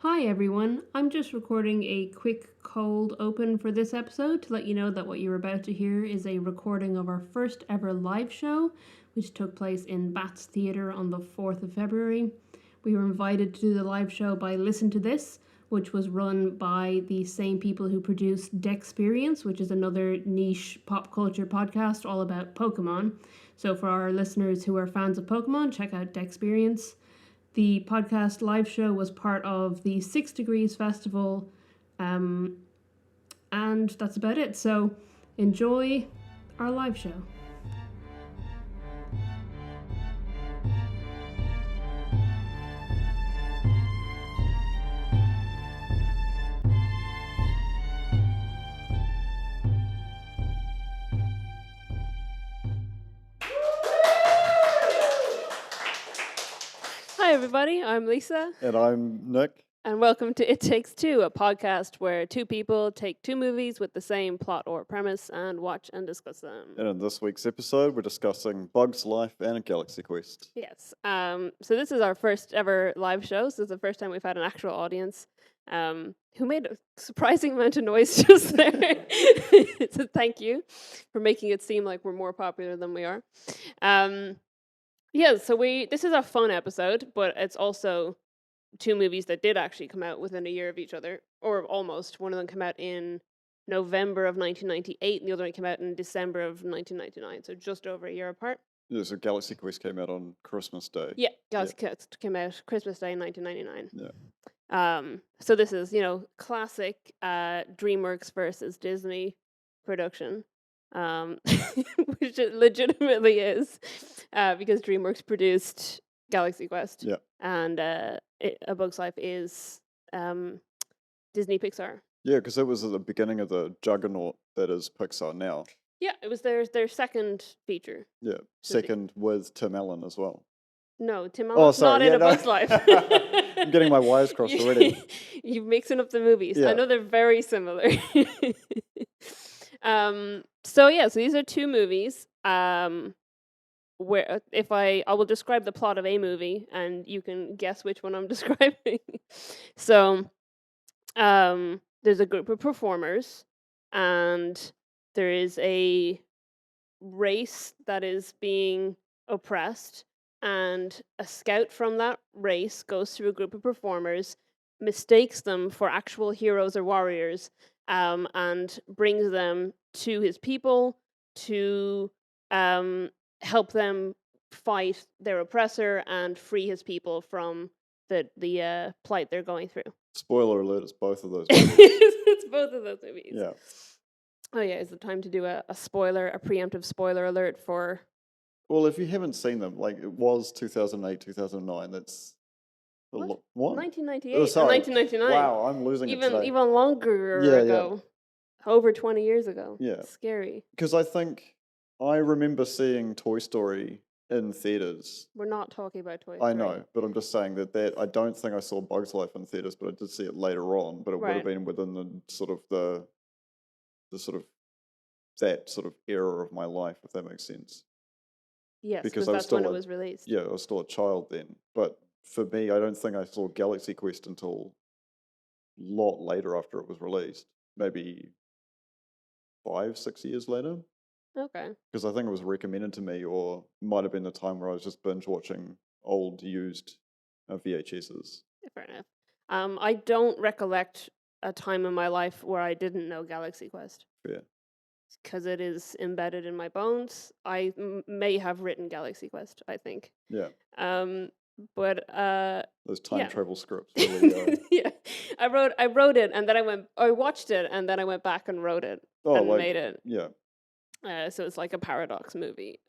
Hi everyone, I'm just recording a quick cold open for this episode to let you know that what you're about to hear is a recording of our first ever live show, which took place in Bats Theatre on the 4th of February. We were invited to do the live show by Listen to This, which was run by the same people who produced Dexperience, which is another niche pop culture podcast all about Pokemon. So for our listeners who are fans of Pokemon, check out Dexperience. The podcast live show was part of the 6 Degrees Festival, and that's about it. So enjoy our live show. Hi everybody, I'm Lisa. And I'm Nick. And welcome to It Takes Two, a podcast where two people take two movies with the same plot or premise and watch and discuss them. And in this week's episode, we're discussing Bug's Life and Galaxy Quest. Yes. So this is our first ever live show. So it's the first time we've had an actual audience who made a surprising amount of noise just there. So thank you for making it seem like we're more popular than we are. So this is a fun episode, but it's also two movies that did actually come out within a year of each other, or almost. One of them came out in November of 1998, and the other one came out in December of 1999, so just over a year apart. Yeah, so Galaxy Quest came out on Christmas Day. Yeah, Galaxy Quest came out Christmas Day in 1999. Yeah. So this is, classic DreamWorks versus Disney production, which it legitimately is, because DreamWorks produced Galaxy Quest. Yeah. And A Bug's Life is Disney Pixar. Yeah, because it was at the beginning of the juggernaut that is Pixar now. Yeah, it was their second feature. Yeah, second with Tim Allen as well. No, Tim Allen's not in A Bug's Life. I'm getting my wires crossed already. You're mixing up the movies. Yeah. I know they're very similar. So these are two movies. Where I will describe the plot of a movie and you can guess which one I'm describing. So there's a group of performers and there is a race that is being oppressed, and a scout from that race goes through a group of performers, mistakes them for actual heroes or warriors, and brings them to his people to help them fight their oppressor and free his people from the plight they're going through. Spoiler alert, it's both of those movies. It's both of those movies. Yeah. Oh yeah, is it time to do a preemptive spoiler alert for... Well, if you haven't seen them, like it was 2008, 2009, that's... What? What? 1998 or 1999. Wow, I'm losing it today. Even longer ago. Yeah. Over 20 years ago. Yeah. Scary. Because I remember seeing Toy Story in theaters. We're not talking about Toy Story. I know, but I'm just saying that I don't think I saw Bug's Life in theaters, but I did see it later on. But it would have been within the sort of that sort of era of my life, if that makes sense. Yes, because that's when it was released. Yeah, I was still a child then. But for me, I don't think I saw Galaxy Quest until a lot later after it was released. Maybe 5-6 years later. Okay. Because I think it was recommended to me, or might have been the time where I was just binge watching old used VHSs. Fair enough. I don't recollect a time in my life where I didn't know Galaxy Quest. Yeah. Because it is embedded in my bones. I may have written Galaxy Quest, I think. Yeah. But those time travel scripts really yeah. I wrote it, and then I watched it, and then I went back and wrote it made it. Yeah. So it's like a paradox movie.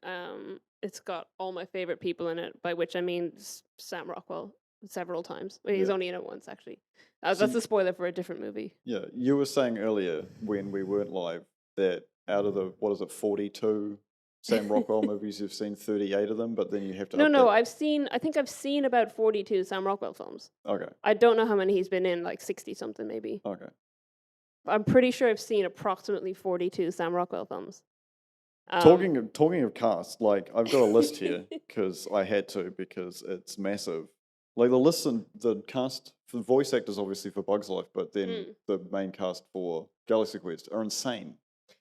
It's got all my favorite people in it, by which I mean Sam Rockwell several times. Well, he's only in it once, actually. That's a spoiler for a different movie. Yeah, you were saying earlier when we weren't live that out of the 42 Sam Rockwell movies, you've seen 38 of them, but then you have to No, I think I've seen about 42 Sam Rockwell films. Okay. I don't know how many he's been in, like 60 something maybe. Okay. I'm pretty sure I've seen approximately 42 Sam Rockwell films. Talking of cast, like I've got a list here because I had to, because it's massive. Like the cast for voice actors, obviously for Bugs Life, but then the main cast for Galaxy Quest are insane.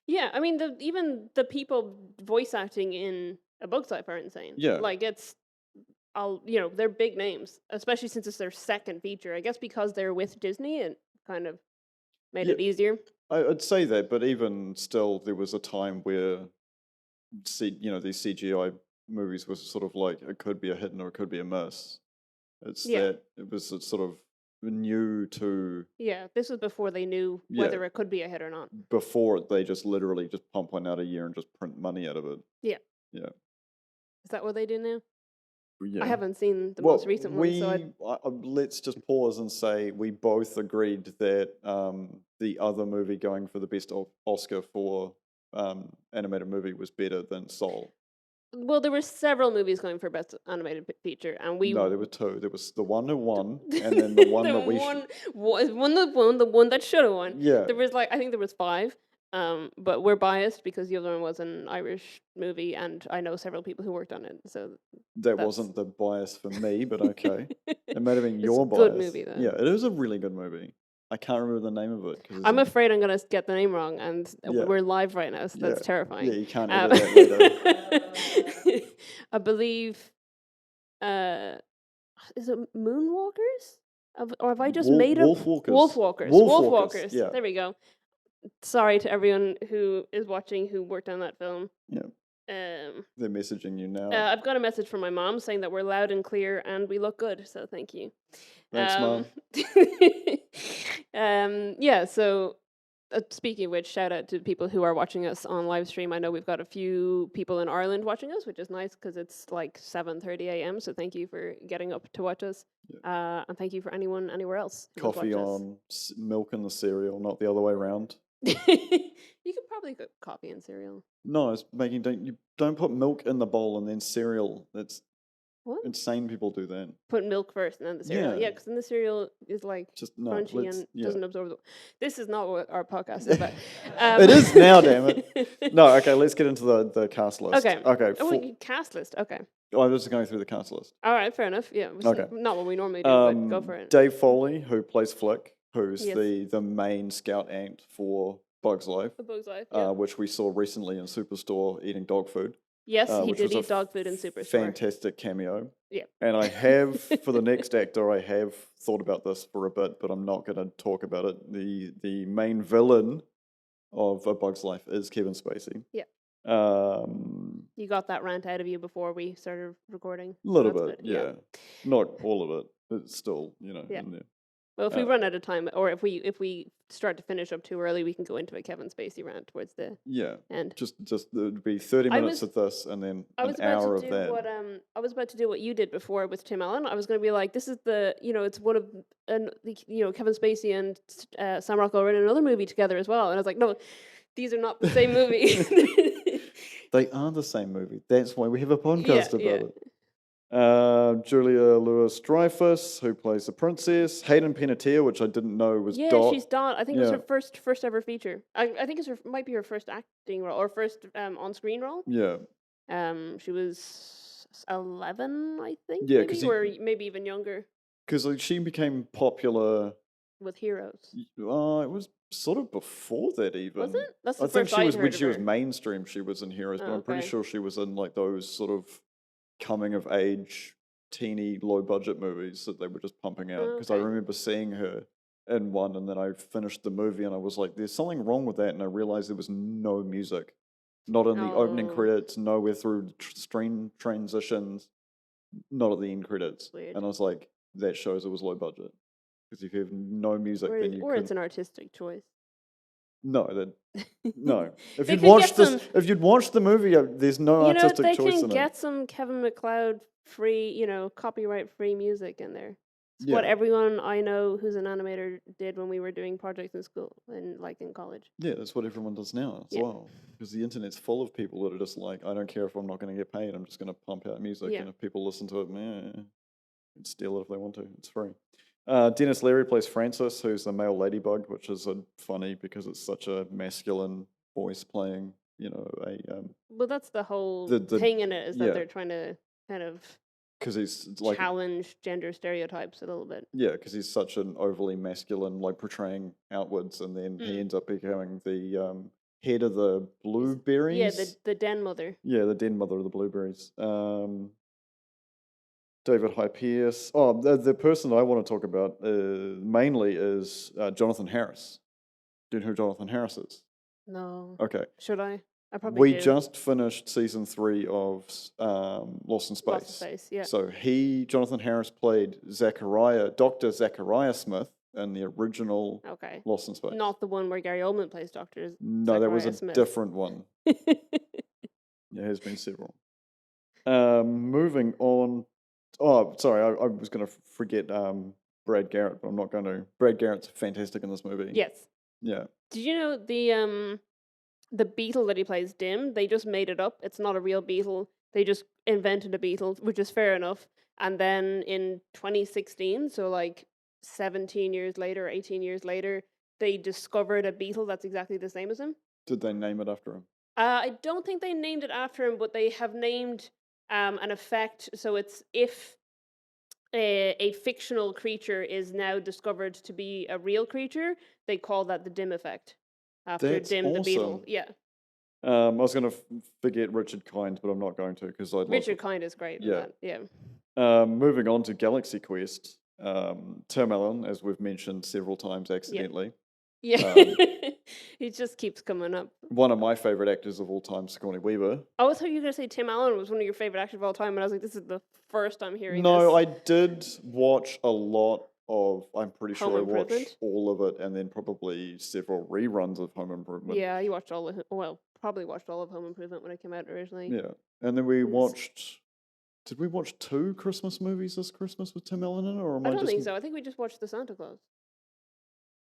Yeah, I mean, even the people voice acting in A Bug's Life are insane. Yeah. Like, they're big names, especially since it's their second feature. I guess because they're with Disney, it kind of made Yeah. it easier. I'd say that, but even still, there was a time where, these CGI movies was sort of like, it could be a hit or it could be a miss. It's that it was sort of new to... Yeah, this was before they knew whether it could be a hit or not. Before they just literally just pump one out a year and just print money out of it. Yeah. Yeah. Is that what they do now? Yeah. I haven't seen the most recent one, so let's just pause and say we both agreed that the other movie going for the best Oscar for animated movie was better than Soul. Well, there were several movies going for best animated feature, and No, there were two. There was the one who won, and then the one that we the one that should have won. Yeah. There was I think there was 5. But we're biased because the other one was an Irish movie, and I know several people who worked on it. So that wasn't the bias for me, but okay, it might have been it's your a bias. good movie, though. Yeah, it is a really good movie. I can't remember the name of it. I'm afraid I'm gonna get the name wrong, and we're live right now, so that's terrifying. Yeah, you can't edit that later. I believe, is it Moonwalkers? Or have I just made up Wolfwalkers? Wolfwalkers. Yeah. There we go. Sorry to everyone who is watching who worked on that film. Yeah. They're messaging you now. I've got a message from my mom saying that we're loud and clear and we look good, so thank you. Thanks, Mom. Yeah, so speaking of which, shout out to people who are watching us on live stream. I know we've got a few people in Ireland watching us, which is nice because it's like 7:30 a.m. So thank you for getting up to watch us. Yeah. And thank you for anyone anywhere else. Coffee on, milk in the cereal, not the other way around. You could probably cook coffee and cereal. No, it's you don't put milk in the bowl and then cereal. That's what? Insane people do that. Put milk first and then the cereal. Yeah, because then the cereal is just crunchy and doesn't absorb the... This is not what our podcast is about. It is now, damn it. No, okay, let's get into the cast list. Okay. Cast list, okay. I was just going through the cast list. All right, fair enough. Yeah, okay. Not what we normally do, but go for it. Dave Foley, who plays Flick, who's the main scout ant for Bug's Life. For Bug's Life, yeah. Which we saw recently in Superstore eating dog food. Yes, he did eat dog food in Superstore. Fantastic cameo. Yeah. And I have, for the next actor, I have thought about this for a bit, but I'm not going to talk about it. The main villain of A Bug's Life is Kevin Spacey. Yeah. You got that rant out of you before we started recording. A little bit, yeah. Not all of it. It's still, in there. Well, if we run out of time, or if we start to finish up too early, we can go into a Kevin Spacey rant towards the end. Just it'd be 30 minutes of this, and then an hour of that. I was about to do what you did before with Tim Allen. I was going to be like, this is it's one of Kevin Spacey and Sam Rockwell were in another movie together as well, and I was like, no, these are not the same movie. They are the same movie. That's why we have a podcast about it. Julia Louis-Dreyfus, who plays the princess. Hayden Panettiere, which I didn't know was Dot. She's Dot. I think it was her first ever feature. I think might be her first acting role or first on-screen role. Yeah. She was 11, I think. Yeah, or maybe even younger. Because she became popular with Heroes. It was sort of before that even. Was it? That's the I think first she was heard when of she her. was mainstream. She was in Heroes, but I'm pretty sure she was in like those sort of coming of age, teeny, low budget movies that they were just pumping out. Because I remember seeing her in one, and then I finished the movie, and I was like, "There's something wrong with that," and I realized there was no music, not in the opening credits, nowhere through stream transitions, not at the end credits. Weird. And I was like, that shows it was low budget. Because if you have no music, then you it's an artistic choice. No. If you'd watched the movie, there's no artistic choice in it. They can get some Kevin MacLeod free, copyright free music in there. It's what everyone I know who's an animator did when we were doing projects in school and in college. Yeah, that's what everyone does now as well. Because the internet's full of people that are just like, I don't care if I'm not going to get paid. I'm just going to pump out music, and if people listen to it, man, can steal it if they want to. It's free. Dennis Leary plays Francis, who's the male ladybug, which is funny because it's such a masculine voice playing, Well, that's the whole thing in it, is that they're trying to kind of because he's like challenge gender stereotypes a little bit. Yeah, because he's such an overly masculine, like portraying outwards, and then he ends up becoming the head of the blueberries. Yeah, the den mother. Yeah, the den mother of the blueberries. David Hyde Pierce. Oh, the person I want to talk about mainly is Jonathan Harris. Do you know who Jonathan Harris is? No. Okay. Should I? I probably We do. just finished season 3 of Lost in Space. Lost in Space, yeah. So Jonathan Harris played Dr. Zachariah Smith in the original Lost in Space. Not the one where Gary Oldman plays Dr. No, there was a Smith. different one. There has been several. Moving on. Oh, sorry, I was going to forget Brad Garrett, but I'm not going to. Brad Garrett's fantastic in this movie. Yes. Yeah. Did you know the beetle that he plays, Dim? They just made it up. It's not a real beetle. They just invented a beetle, which is fair enough. And then in 2016, so like 17 years later, 18 years later, they discovered a beetle that's exactly the same as him. Did they name it after him? I don't think they named it after him, but they have named an effect. So it's if a fictional creature is now discovered to be a real creature, they call that the Dim effect. After That's Dim the beetle. Yeah. I was going to forget Richard Kind, but I'm not going to because Richard Kind is great. Yeah. In that. Yeah. Moving on to Galaxy Quest. Tim Allen, as we've mentioned several times accidentally. Yeah. He just keeps coming up. One of my favorite actors of all time, Sigourney Weaver. I always thought you were going to say Tim Allen was one of your favorite actors of all time, and I was like, this is the first I'm hearing this. No, I did watch a lot of, I'm pretty Home sure I Improvement? watched all of it, and then probably several reruns of Home Improvement. Yeah, you watched probably watched all of Home Improvement when it came out originally. Yeah. And then we watched, did we watch 2 Christmas movies this Christmas with Tim Allen in it? Or I don't think so. I think we just watched The Santa Claus.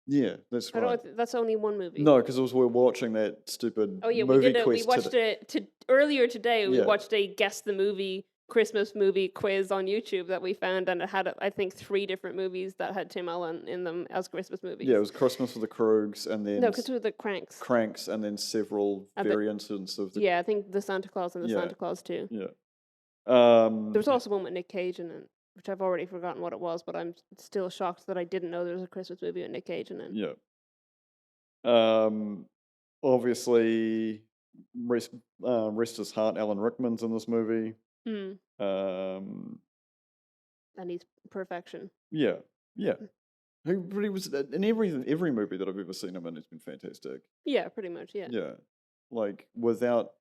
Yeah, that's right. I don't, that's only one movie. No, because we're watching that stupid movie we watched it earlier today. We Yeah. watched a Guess the Movie Christmas movie quiz on YouTube that we found, and it had, I think, 3 different movies that had Tim Allen in them as Christmas movies. Yeah, it was Christmas with the Kroogs, and then... No, because it was the Cranks. Cranks, and then several variants of the... Yeah, I think the Santa Claus and the Santa Claus 2. Yeah. There was also one with Nick Cage in it, which I've already forgotten what it was, but I'm still shocked that I didn't know there was a Christmas movie with Nick Cage in it. Yeah. Obviously, rest his heart, Alan Rickman's in this movie. And he's perfection. Yeah. But he was in every movie that I've ever seen him in. It's been fantastic. Yeah, pretty much. Yeah. Yeah, like without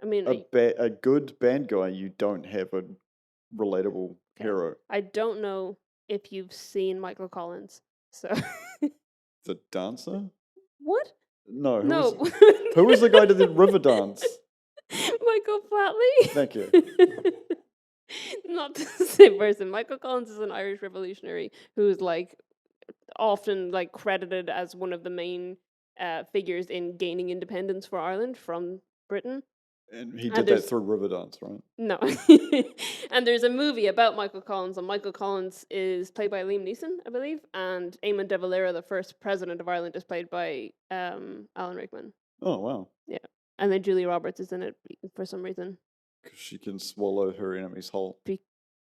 I mean, a good bad guy, you don't have a relatable hero. I don't know if you've seen Michael Collins. So The dancer? What? No. No. Who was the guy to the river dance? Michael Flatley. Thank you. Not the same person. Michael Collins is an Irish revolutionary who's like often like credited as one of the main figures in gaining independence for Ireland from Britain. And he did that through Riverdance, right? No. And there's a movie about Michael Collins, and Michael Collins is played by Liam Neeson, I believe, and Eamon de Valera, the first president of Ireland, is played by Alan Rickman. Oh, wow. Yeah. And then Julia Roberts is in it for some reason. Because she can swallow her enemies whole.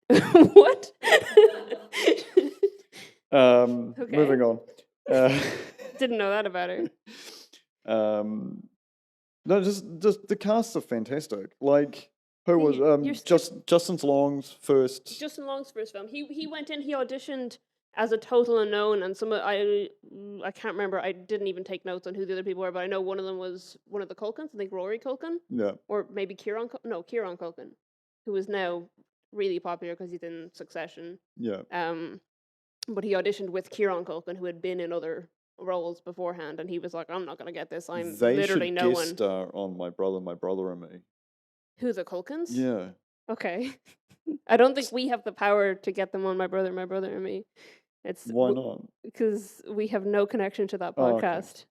What? Moving on. Didn't know that about her. No, just the casts are fantastic. Like, who was Justin Long's first? Justin Long's first film. He went in. He auditioned as a total unknown, and I can't remember. I didn't even take notes on who the other people were, but I know one of them was one of the Culkins. I think Rory Culkin. Yeah. Or maybe Kieran Culkin, who is now really popular because he's in Succession. Yeah. But he auditioned with Kieran Culkin, who had been in other roles beforehand, and he was like, I'm not going to get this. I'm literally no one. They should guest star on My Brother and Me. Who, the Culkins? Yeah. Okay. I don't think we have the power to get them on My Brother and Me. Why not? Because we have no connection to that podcast.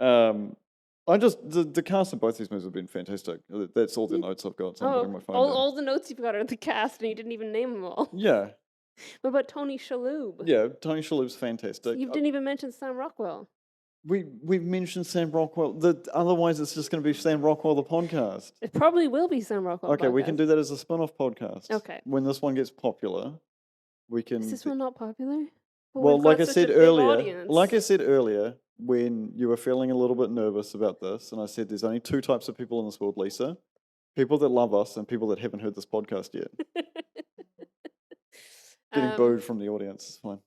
I just the cast of both these movies have been fantastic. That's all the notes I've got. So I'm putting my phone down. All the notes you've got are the cast, and you didn't even name them all. Yeah. What about Tony Shalhoub? Yeah, Tony Shalhoub's fantastic. You didn't even mention Sam Rockwell. We've mentioned Sam Rockwell. Otherwise, it's just going to be Sam Rockwell, the podcast. It probably will be Sam Rockwell. Okay, we can do that as a spin-off podcast. Okay. When this one gets popular, we can... Is this one not popular? Well, like I said earlier, when you were feeling a little bit nervous about this, and I said there's only two types of people in this world, Lisa. People that love us and people that haven't heard this podcast yet. Getting booed from the audience is fine.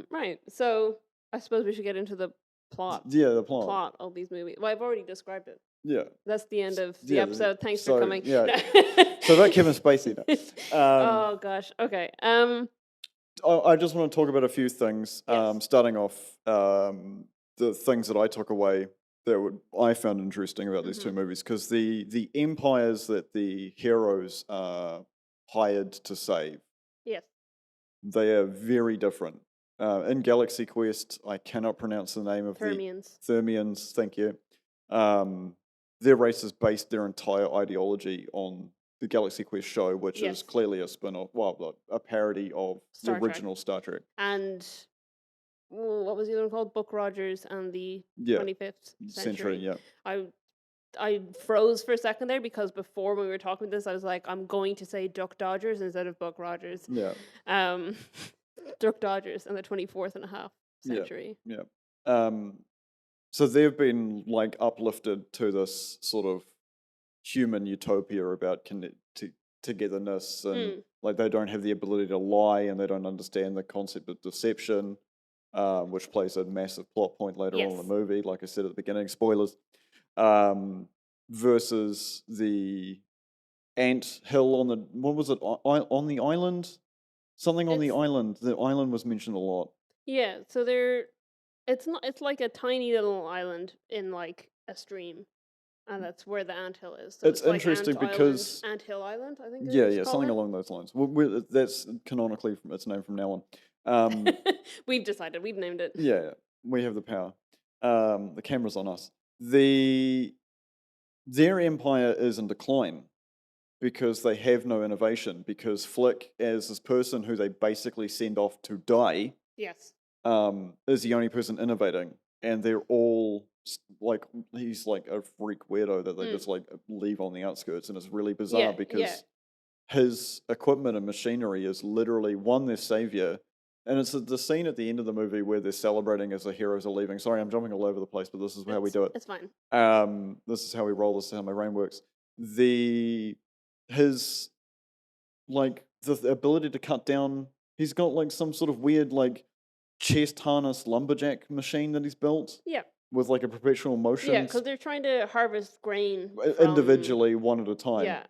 Right. So I suppose we should get into the plot. Yeah, the plot. Plot of these movies. Well, I've already described it. Yeah. That's the end of the episode. Thanks for coming. Yeah. So about Kevin Spacey now. Oh gosh. Okay. I just want to talk about a few things. Yes. Starting off, the things that I took away that I found interesting about these two movies, because the empires that the heroes are hired to save, yes, they are very different. In Galaxy Quest, I cannot pronounce the name of Thermians. Thank you. Their race is based their entire ideology on the Galaxy Quest show, which is clearly a spin-off, a parody of the original Star Trek. And what was the other one called? Buck Rogers and the 25th century. Yeah. I froze for a second there because before when we were talking about this, I was like, I'm going to say Duck Dodgers instead of Buck Rogers. Yeah. Duck Dodgers and the 24th and a half century. Yeah. So they've been like uplifted to this sort of human utopia about togetherness, and like they don't have the ability to lie, and they don't understand the concept of deception, which plays a massive plot point later on in the movie. Like I said at the beginning, spoilers. Versus the ant hill on the on the island, something on the island. The island was mentioned a lot. Yeah, so it's like a tiny little island in like a stream. And that's where the anthill is. So it's interesting because... Anthill Island, I think. Yeah, something along those lines. That's canonically its name from now on. We've decided. We've named it. Yeah, we have the power. The camera's on us. Their empire is in decline because they have no innovation. Because Flick, as this person who they basically send off to die, yes, is the only person innovating, and they're all... like he's like a freak weirdo that they just like leave on the outskirts, and it's really bizarre because his equipment and machinery is literally their savior, and it's the scene at the end of the movie where they're celebrating as the heroes are leaving. Sorry, I'm jumping all over the place, but this is how we do it. It's fine. This is how we roll. This is how my brain works. His like the ability to cut down. He's got like some sort of weird like chest harness lumberjack machine that he's built. Yeah. With like a perpetual motion. Yeah, because they're trying to harvest grain individually, one at a time. Yeah,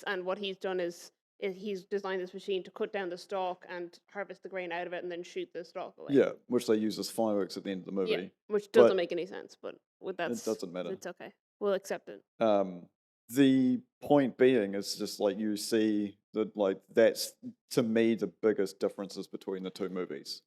and what he's done is he's designed this machine to cut down the stalk and harvest the grain out of it and then shoot the stalk away. Yeah, which they use as fireworks at the end of the movie. Yeah, which doesn't make any sense, but it doesn't matter. It's okay. We'll accept it. The point being is just like you see that like that's to me the biggest differences between the two movies.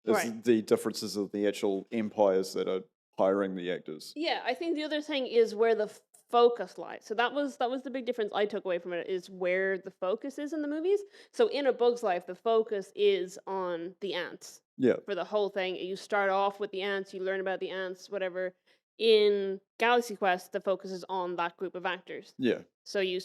It's the differences of the actual empires that are hiring the actors. Yeah, I think the other thing is where the focus lies. So that was the big difference I took away from it, is where the focus is in the movies. So in A Bug's Life, the focus is on the ants. Yeah. For the whole thing, you start off with the ants, you learn about the ants, whatever. In Galaxy Quest, the focus is on that group of actors. Yeah. So you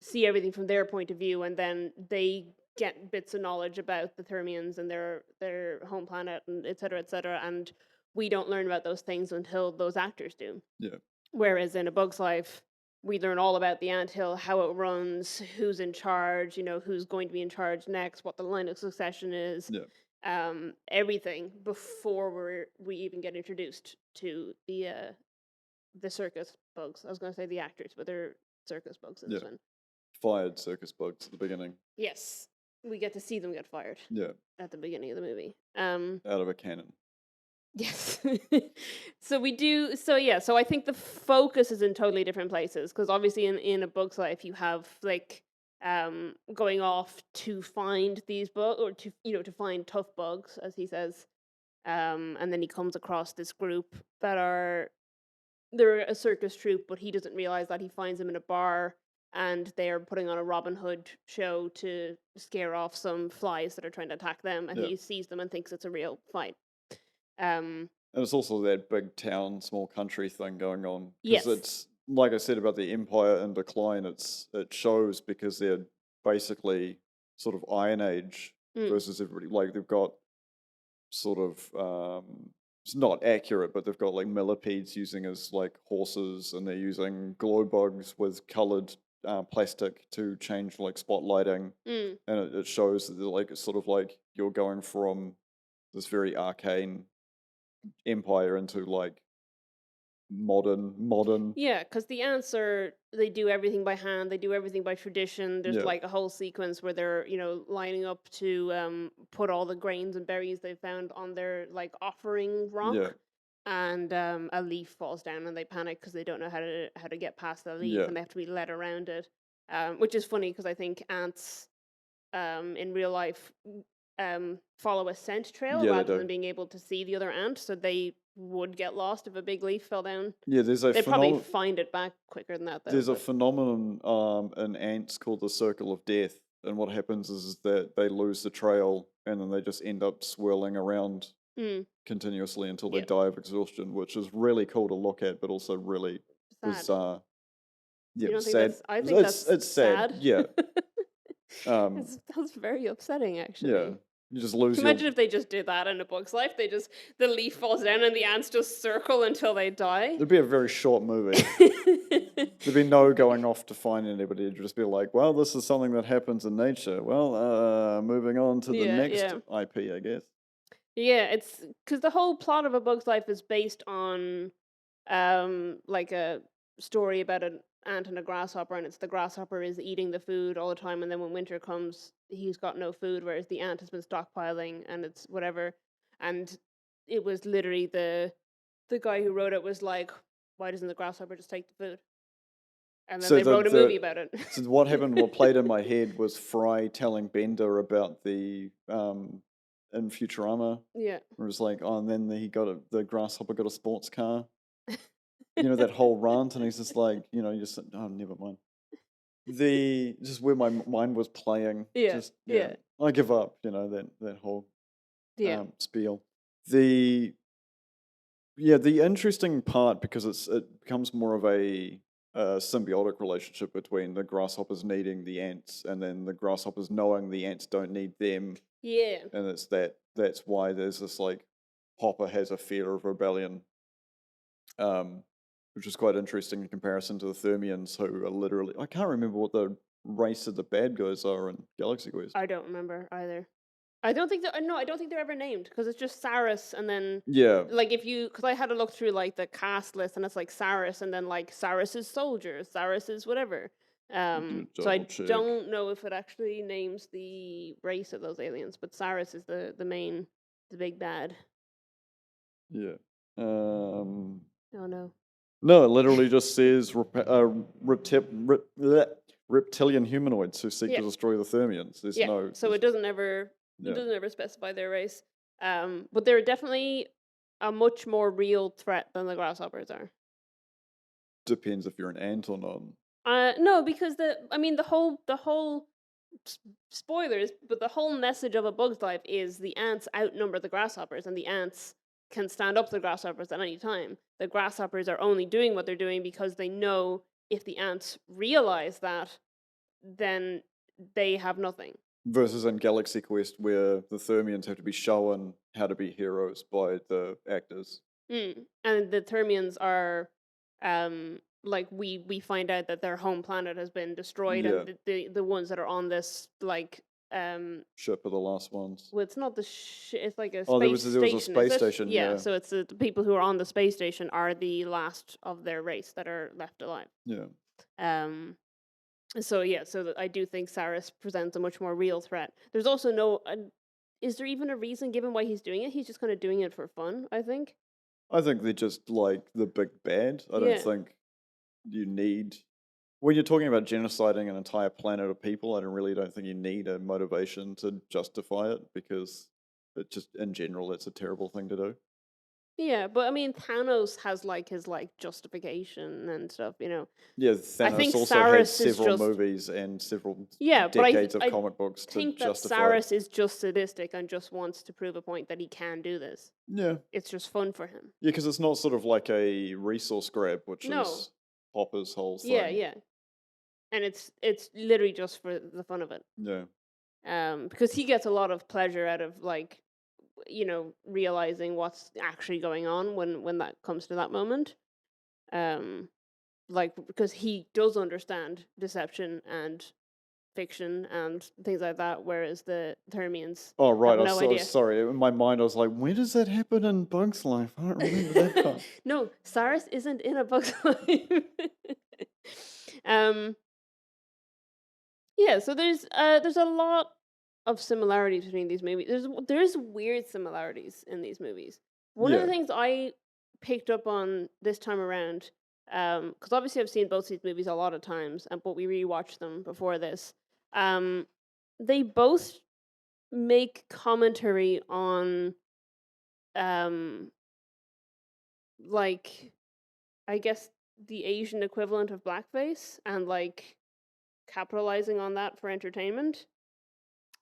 see everything from their point of view, and then they get bits of knowledge about the Thermians and their home planet, and et cetera, and we don't learn about those things until those actors do. Yeah. Whereas in A Bug's Life, we learn all about the anthill, how it runs, who's in charge, who's going to be in charge next, what the line of succession is, everything before we even get introduced to the circus bugs. I was going to say the actors, but they're circus bugs in this one. Fired circus bugs at the beginning. Yes. We get to see them get fired. Yeah. At the beginning of the movie. Out of a cannon. Yes. So we do. So yeah. So I think the focus is in totally different places, because obviously in A Bug's Life you have like going off to find these bugs, or to find tough bugs, as he says, and then he comes across this group that they're a circus troupe, but he doesn't realize that he finds them in a bar. and they're putting on a Robin Hood show to scare off some flies that are trying to attack them, and he sees them and thinks it's a real fight. And it's also that big town, small country thing going on. Because Yes. it's, like I said about the empire in decline, it shows because they're basically sort of Iron Age versus everybody. Like they've got sort of, it's not accurate, but they've got like millipedes using as like horses, and they're using glow bugs with coloured plastic to change like spotlighting. And it shows that like it's sort of like you're going from this very arcane empire into like modern. Yeah, because the ants they do everything by hand, they do everything by tradition. There's like a whole sequence where they're, lining up to put all the grains and berries they found on their like offering rock. And a leaf falls down and they panic because they don't know how to get past the leaf, and they have to be led around it. Which is funny because I think ants in real life follow a scent trail rather than being able to see the other ant, so they would get lost if a big leaf fell down. Yeah, they'd probably find it back quicker than that, though. There's a phenomenon in ants called the circle of death, and what happens is that they lose the trail and then they just end up swirling around continuously until they die of exhaustion, which is really cool to look at, but also really bizarre. Yeah, you don't think sad. I think it's sad. Yeah. That's very upsetting, actually. Yeah. You just lose. Imagine if they just did that in a book's life. The leaf falls down and the ants just circle until they die. It'd be a very short movie. There'd be no going off to find anybody. It'd just be like, well, this is something that happens in nature. Well, moving on to the next IP, I guess. Yeah, it's because the whole plot of A Bug's Life is based on like a story about an ant and a grasshopper, and it's the grasshopper is eating the food all the time, and then when winter comes he's got no food, whereas the ant has been stockpiling and it's whatever. And it was literally the guy who wrote it was like, why doesn't the grasshopper just take the food? And then they wrote a movie about it. So what played in my head was Fry telling Bender about the in Futurama. Yeah. It was like, oh, and then the grasshopper got a sports car. That whole rant, and he's just like, just never mind. Just where my mind was playing. Yeah. I give up, that whole spiel. The interesting part, because it becomes more of a symbiotic relationship between the grasshoppers needing the ants and then the grasshoppers knowing the ants don't need them. Yeah. And that's why there's this like Hopper has a fear of rebellion. Which is quite interesting in comparison to the Thermians, who are literally, I can't remember what the race of the bad guys are in Galaxy Quest. I don't remember either. I don't think they're ever named, because it's just Saris, and then like because I had to look through like the cast list, and it's like Saris, and then like Saris's soldiers, Saris's whatever. So I don't know if it actually names the race of those aliens, but Saris is the big bad. Yeah. Oh no. No, it literally just says reptilian humanoids who seek to destroy the Thermians. So it doesn't ever specify their race. But they're definitely a much more real threat than the grasshoppers are. Depends if you're an ant or not. No, because the whole spoilers, but the whole message of A Bug's Life is the ants outnumber the grasshoppers, and the ants can stand up to the grasshoppers at any time. The grasshoppers are only doing what they're doing because they know if the ants realize that, then they have nothing. Versus in Galaxy Quest, where the Thermians have to be shown how to be heroes by the actors. And the Thermians are, like, we find out that their home planet has been destroyed, and the ones that are on this, like, ship are the last ones. Well, it's not the it's like a space station. There was a space station. Yeah, so it's the people who are on the space station are the last of their race that are left alive. Yeah. So I do think Saris presents a much more real threat. There's also no. Is there even a reason given why he's doing it? He's just kind of doing it for fun, I think. I think they're just like the big bad. I don't think you need. When you're talking about genociding an entire planet of people, I don't think you need a motivation to justify it, because it just, in general, it's a terrible thing to do. Yeah, but I mean, Thanos has like his like justification and stuff, you know. Yeah, I Thanos think also had Saris is several just movies and several yeah, but decades of I comic books to think that justify it. Saris is just sadistic and just wants to prove a point that he can do this. Yeah. It's just fun for him. Yeah, because it's not sort of like a resource grab, which No. is Hopper's whole thing. Yeah. And it's literally just for the fun of it. Yeah. Because he gets a lot of pleasure out of like, you know, realizing what's actually going on when that comes to that moment. Like because he does understand deception and fiction and things like that, whereas the Thermians Oh, right. have no idea. Sorry. In my mind, I was like, when does that happen in Bug's Life? I don't remember that part. No, Saris isn't in A Bug's Life. Yeah, so there's a lot of similarities between these movies. There's weird similarities in these movies. One of the Yeah. things I picked up on this time around, because obviously I've seen both these movies a lot of times, but we rewatched them before this. They both make commentary on, like, I guess the Asian equivalent of blackface and like capitalizing on that for entertainment.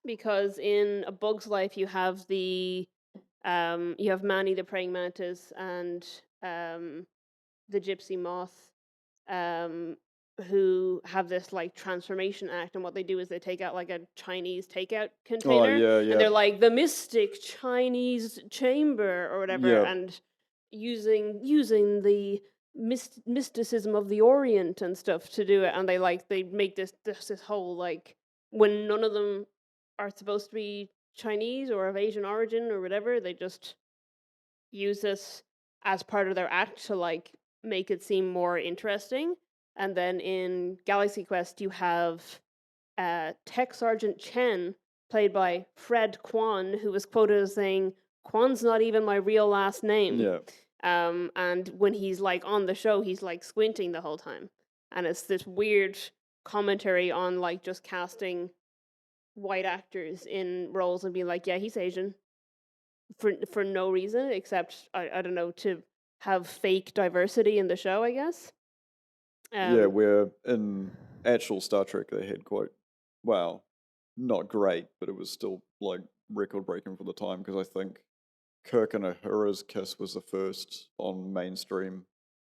Because in A Bug's Life, you have you have Manny the praying mantis and the gypsy moth, who have this like transformation act, and what they do is they take out like a Chinese takeout Oh, container, yeah. and they're like the mystic Chinese chamber or whatever, Yeah. and using the mysticism of the Orient and stuff to do it, and they make this whole like when none of them are supposed to be Chinese or of Asian origin or whatever, they just use this as part of their act to like make it seem more interesting. And then in Galaxy Quest, you have Tech Sergeant Chen, played by Fred Kwan, who was quoted as saying, "Kwan's not even my real last name." Yeah. And when he's like on the show, he's like squinting the whole time, and it's this weird commentary on like just casting white actors in roles and being like, yeah, he's Asian for no reason except I don't know, to have fake diversity in the show, I guess. Yeah, where in actual Star Trek they had quite, well, not great, but it was still like record breaking for the time because I think Kirk and Uhura's kiss was the first on mainstream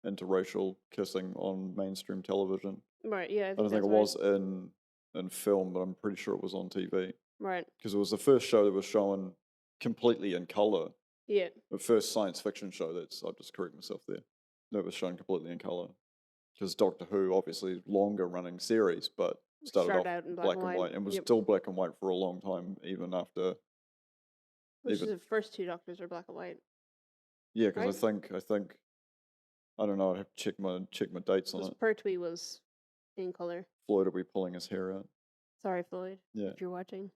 interracial kissing on mainstream television. Right. Yeah, I don't think it was in film, but I'm pretty sure it was on TV. Right. Because it was the first show that was shown completely in color. Yeah. The first science fiction show I'll just correct myself there, that was shown completely in color. Because Doctor Who, obviously, longer running series, but started off out in black and white and was still black and white for a long time, even after. Which is the first two Doctors are black and white. Yeah, because I think, I don't know. I have to check my dates on it. Pertwee was in color. Floyd will be pulling his hair out. Sorry, Floyd. Yeah. If you're watching.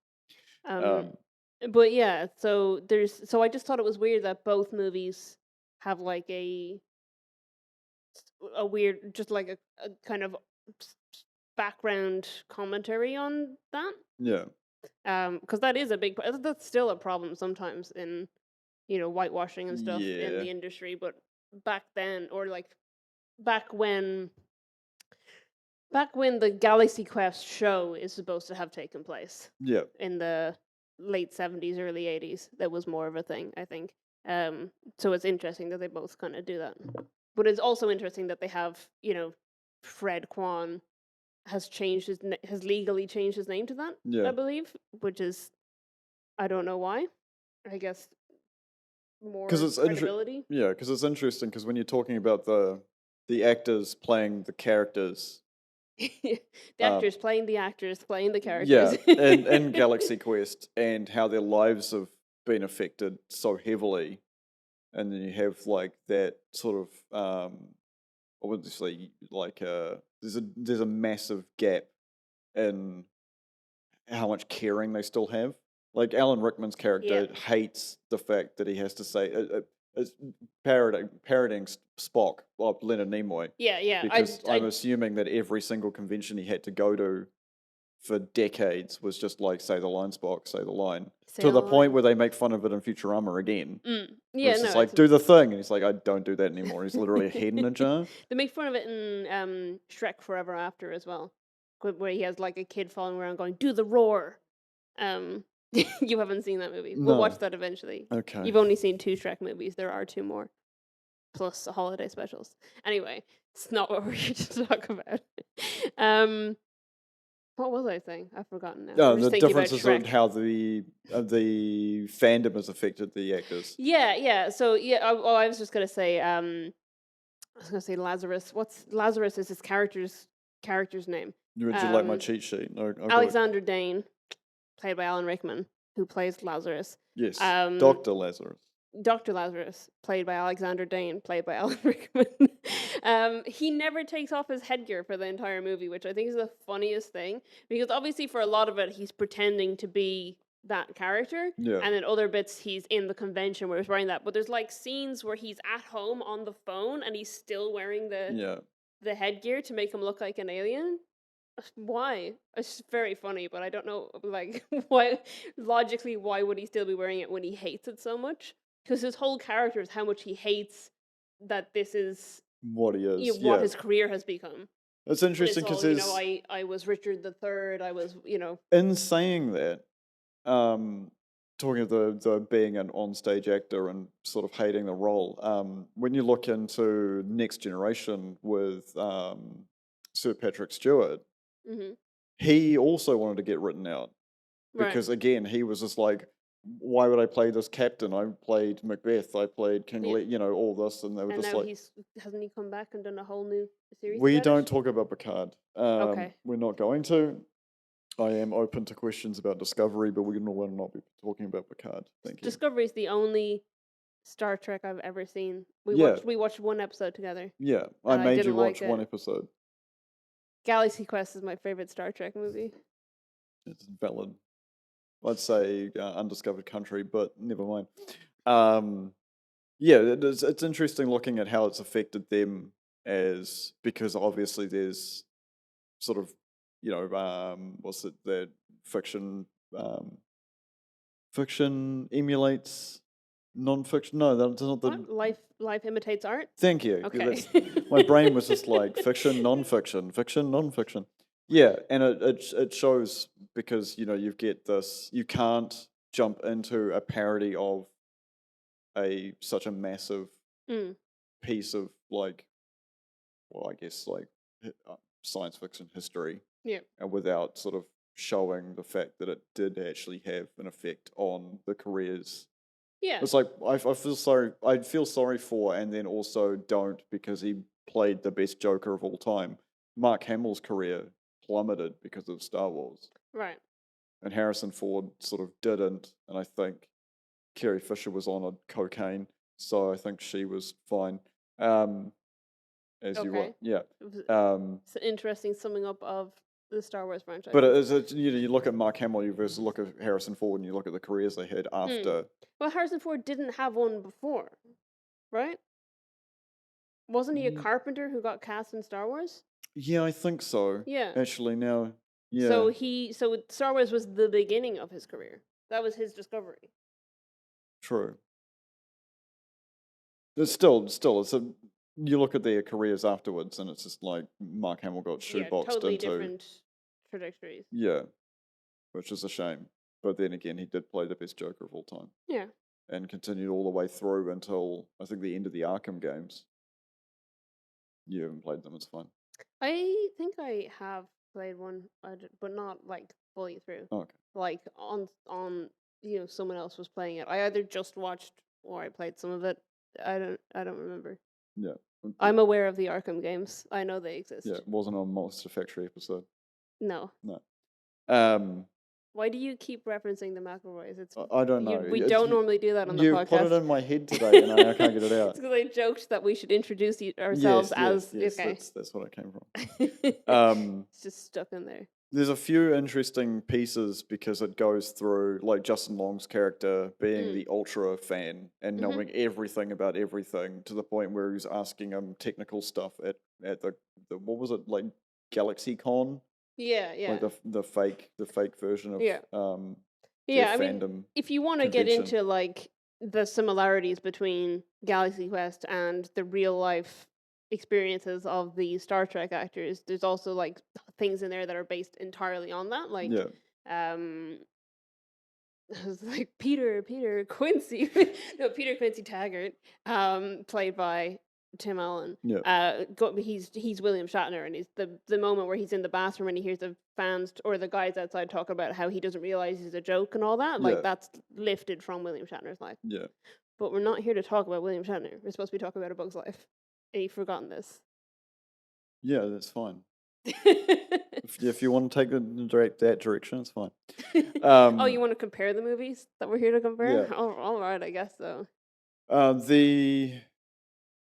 But yeah, so I just thought it was weird that both movies have like a weird, just like a kind of background commentary on that. Yeah. Because that is that's still a problem sometimes in, you know, whitewashing and stuff in the industry. But back then, or like back when the Galaxy Quest show is supposed to have taken place. Yeah. In the late 70s, early 80s, that was more of a thing, I think. So it's interesting that they both kind of do that. But it's also interesting that they have, you know, Fred Kwan has legally changed his name to that, I believe, which is, I don't know why. I guess more credibility. Because it's interesting, because when you're talking about the actors playing the characters, the actors playing the actors playing the characters. Yeah, in Galaxy Quest, and how their lives have been affected so heavily, and then you have like that sort of obviously like there's a massive gap in how much caring they still have. Like Alan Rickman's character hates the fact that he has to say it's parodying Spock, Leonard Nimoy. Yeah. Because I'm assuming that every single convention he had to go to for decades was just like, say the line, Spock, say the line. Say To the the point line. where they make fun of it in Futurama again. Yeah, It's no, just like, do the thing. And he's like, I don't do that anymore. He's literally a head in a jar. they make fun of it in Shrek Forever After as well, where he has like a kid following around going, "Do the roar." You haven't seen that movie. We'll watch No. that eventually. Okay. You've only seen 2 Shrek movies. There are 2 more, plus holiday specials. Anyway, it's not what we're here to talk about. What was I saying? I've forgotten now. I'm Yeah, just the thinking about difference is in Shrek. how the fandom has affected the actors. Yeah. So I was just gonna say, I was gonna say Lazarus. What's Lazarus is his character's name? Would you like my cheat sheet? No, I've got it. Alexander Dane, played by Alan Rickman, who plays Lazarus. Yes, Dr. Lazarus. Dr. Lazarus, played by Alexander Dane, played by Alan Rickman. He never takes off his headgear for the entire movie, which I think is the funniest thing, because obviously for a lot of it he's pretending to be that character, Yeah. and in other bits he's in the convention where he's wearing that. But there's like scenes where he's at home on the phone and he's still wearing the headgear to make him look like an alien. Why? It's very funny, but I don't know, like, why would he still be wearing it when he hates it so much? Because his whole character is how much he hates that this is what he is, what his career has become. It's interesting because I was Richard III. I was, in saying that, talking of the being an onstage actor and sort of hating the role, when you look into Next Generation with Sir Patrick Stewart, he also wanted to get written out because again he was just like, why would I play this captain? I played Macbeth, I played King Lear, all this, and they were and just now like, hasn't he come back and done a whole new series? We don't talk about Picard. Okay. We're not going to. I am open to questions about Discovery, but we will not be talking about Picard. Thank you. Discovery is the only Star Trek I've ever seen. We watched one episode together. Yeah, I made you watch one episode. Galaxy Quest is my favorite Star Trek movie. It's valid. I'd say Undiscovered Country, but never mind. It's interesting looking at how it's affected them because obviously there's sort of, that fiction emulates non-fiction. No, that's not the... What? Life imitates art? Thank you. Okay. My brain was just like fiction, non-fiction, fiction, non-fiction. Yeah, and it shows because, you get this, you can't jump into a parody of such a massive piece of science fiction history. Yeah. And without sort of showing the fact that it did actually have an effect on the careers. Yeah. It's like I'd feel sorry for, and then also don't, because he played the best Joker of all time. Mark Hamill's career plummeted because of Star Wars. Right. And Harrison Ford sort of didn't, and I think Carrie Fisher was on a cocaine, so I think she was fine. It's an interesting summing up of the Star Wars franchise. But you look at Mark Hamill versus look at Harrison Ford, and you look at the careers they had after. Well, Harrison Ford didn't have one before, right? Wasn't he a carpenter who got cast in Star Wars? Yeah, I think so. Yeah. Actually, now, yeah. So Star Wars was the beginning of his career. That was his discovery. True. It's still you look at their careers afterwards, and it's just like Mark Hamill got shoeboxed totally into different trajectories. Yeah, which is a shame. But then again, he did play the best Joker of all time. Yeah. And continued all the way through until I think the end of the Arkham games. You haven't played them; it's fine. I think I have played one, but not like fully through. Okay. Like on someone else was playing it. I either just watched or I played some of it. I don't remember. Yeah. I'm aware of the Arkham games. I know they exist. Yeah, it wasn't on Monster Factory episode. No. No. Why do you keep referencing the McElroys? I don't know. We don't normally do that on the podcast. You put it in my head today, and I can't get it out. It's because I joked that we should introduce ourselves as... Yes, okay. That's what I came from. It's just stuck in there. There's a few interesting pieces because it goes through, like Justin Long's character being the ultra fan and knowing everything about everything, to the point where he's asking him technical stuff at the what was it, like GalaxyCon? Yeah. Like the fake version of Yeah. their I mean, fandom if you want to get convention. into like the similarities between Galaxy Quest and the real life experiences of the Star Trek actors, there's also like things in there that are based entirely on that. Like, Yeah. it was like Peter Quincy, no, Peter Quincy Taggart, played by Tim Allen. Yeah. He's William Shatner, and he's the moment where he's in the bathroom and he hears the fans or the guys outside talk about how he doesn't realize he's a joke and all that. Like, Yeah. that's lifted from William Shatner's life. Yeah. But we're not here to talk about William Shatner. We're supposed to be talking about A Bug's Life. And you've forgotten this. Yeah, that's fine. If you want to take that direction, it's fine. Oh, you want to compare the movies that we're here to compare? Yeah. Oh, all right, I guess so. The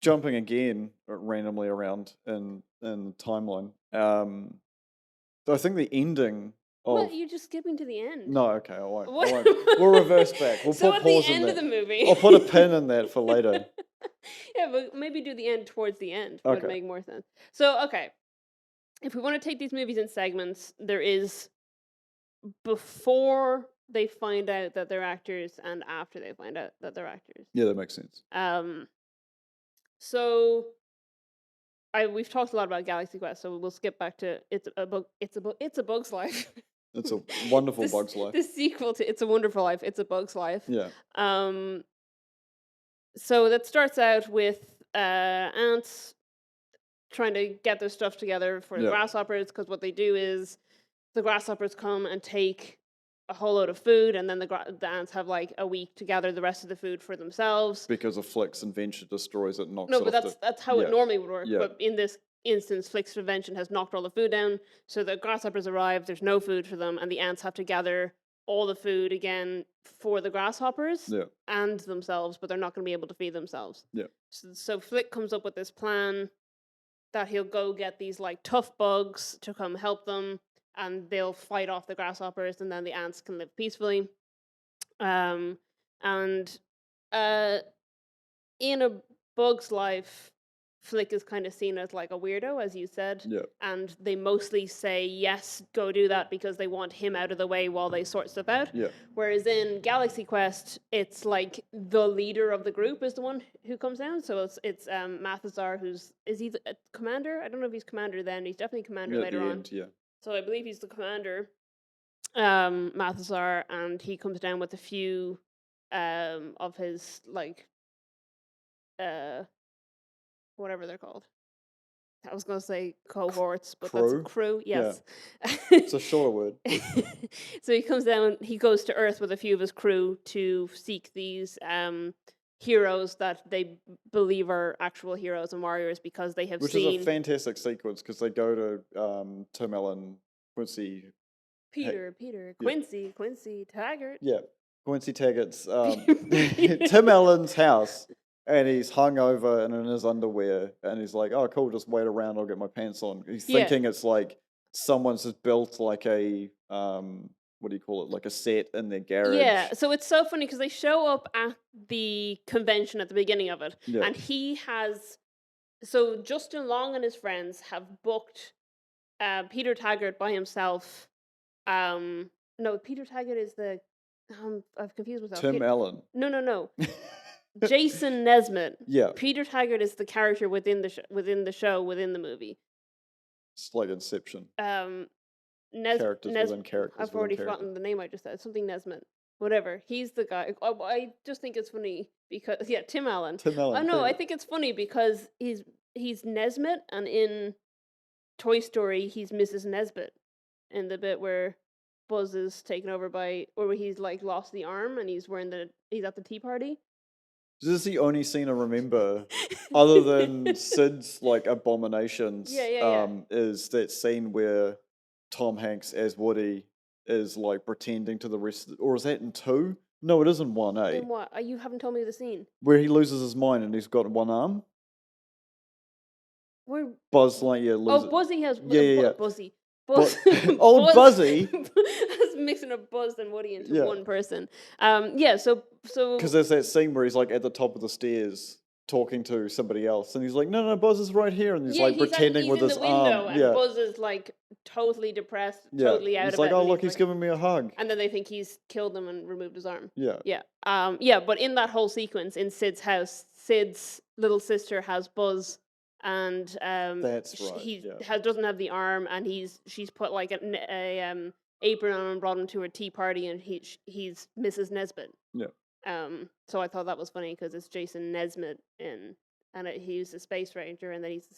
jumping again randomly around in the timeline. I think the ending of... What? You're just skipping to the end. No, okay, I won't. We'll reverse back. We'll so put at pause the end in of that. the movie. I'll put a pin in that for later. Yeah, but maybe do the end towards the end Okay. would make more sense. So, okay. If we want to take these movies in segments, there is before they find out that they're actors and after they find out that they're actors. Yeah, that makes sense. So we've talked a lot about Galaxy Quest, so we'll skip back to It's a Bug's Life. It's a wonderful Bug's Life. The sequel to It's a Wonderful Life, It's a Bug's Life. Yeah. So that starts out with ants trying to get their stuff together for the grasshoppers, because what they do is the grasshoppers come and take a whole load of food, and then the ants have like a week to gather the rest of the food for themselves. Because of Flick's invention destroys it, knocks it No, off. but that's how it normally would work. Yeah. But in this instance, Flick's invention has knocked all the food down, so the grasshoppers arrive, there's no food for them, and the ants have to gather all the food again for the grasshoppers and themselves, but they're not going to be able to feed themselves. Yeah. So Flick comes up with this plan that he'll go get these like tough bugs to come help them, and they'll fight off the grasshoppers, and then the ants can live peacefully. In A Bug's Life, Flick is kind of seen as like a weirdo, as you said. Yeah. And they mostly say, yes, go do that, because they want him out of the way while they sort stuff out. Yeah. Whereas in Galaxy Quest, it's like the leader of the group is the one who comes down. So it's Mathazar, is he the commander? I don't know if he's commander then. He's definitely commander later on. End, yeah. So I believe he's the commander, Mathazar, and he comes down with a few of his like whatever they're called. I was going to say cohorts, but crew? That's crew, yes. Yeah. It's a shorter word. So he comes down, he goes to Earth with a few of his crew to seek these heroes that they believe are actual heroes and warriors, because they have seen... Which is a fantastic sequence, because they go to Tim Allen, Quincy... Quincy Taggart. Yeah, Quincy Taggart's Tim Allen's house, and he's hungover and in his underwear, and he's like, oh, cool, just wait around, I'll get my pants on. He's thinking it's like someone's just built like a, what do you call it, like a set in their garage. Yeah, so it's so funny, because they show up at the convention at the beginning of it, and he has... So Justin Long and his friends have booked Peter Taggart by himself. No, Peter Taggart is the... I've confused myself. Tim Allen. No. Jason Nesmith. Yeah. Peter Taggart is the character within the movie. It's like Inception. Characters within characters. I've already forgotten the name I just said. Something Nesmith. Whatever. He's the guy. I just think it's funny because Tim Allen. Tim Allen. I think it's funny because he's Nesmith, and in Toy Story he's Mrs. Nesbit, in the bit where Buzz is taken over by, or where he's like lost the arm and he's at the tea party. This is the only scene I remember, other than Sid's like abominations. Is that scene where Tom Hanks as Woody is like pretending to the rest, or is that in 2? No, it is in 1, eh? In what? You haven't told me the scene. Where he loses his mind and he's got one arm. Where Buzz Lightyear loses. Oh, Buzzy has. Buzzy. Old Buzzy. I was mixing up Buzz and Woody into one person. So because there's that scene where he's like at the top of the stairs talking to somebody else, and he's like, no, Buzz is right here, and he's like he's pretending with in his the window, arm. and Buzz is like totally depressed, totally out he's of like, it. oh look, he's giving me a hug. And then they think he's killed them and removed his arm. Yeah. But in that whole sequence in Sid's house, Sid's little sister has Buzz, and that's right. He doesn't have the arm, and she's put like a apron on and brought him to her tea party, and he's Mrs. Nesbitt. Yeah. So I thought that was funny because it's Jason Nesbitt and he's a space ranger, and then he's the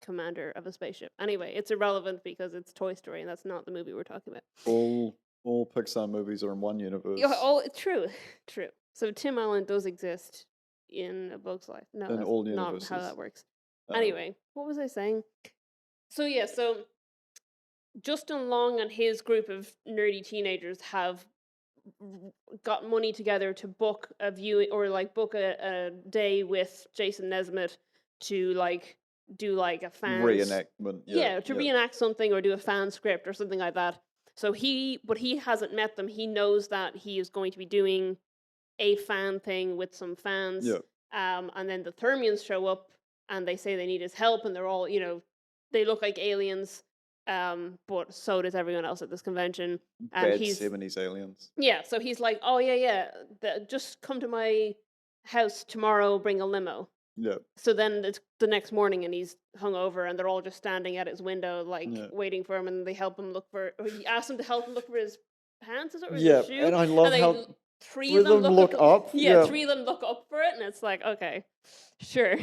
commander of a spaceship. Anyway, it's irrelevant because it's Toy Story, and that's not the movie we're talking about. All Pixar movies are in one universe. True. So Tim Allen does exist in A Bug's Life. No, in that's all universes. not how that works. Anyway, what was I saying? So Justin Long and his group of nerdy teenagers have got money together to book a viewing or like book a day with Jason Nesbitt to like do like a fan reenactment. Reenact something or do a fan script or something like that. So he hasn't met them. He knows that he is going to be doing a fan thing with some fans. And then the Thermians show up and they say they need his help, and they're all, they look like aliens. But so does everyone else at this convention. And Bad 70s aliens. Yeah, so he's like, oh yeah, just come to my house tomorrow, bring a limo. Yeah. So then it's the next morning, and he's hungover, and they're all just standing at his window, like waiting for him, and they help him look for. Or he asks him to help him look for his pants, is it? Or his shoe? And I love how three of them look up. Yeah, three of them look up for it, and it's like, okay, sure.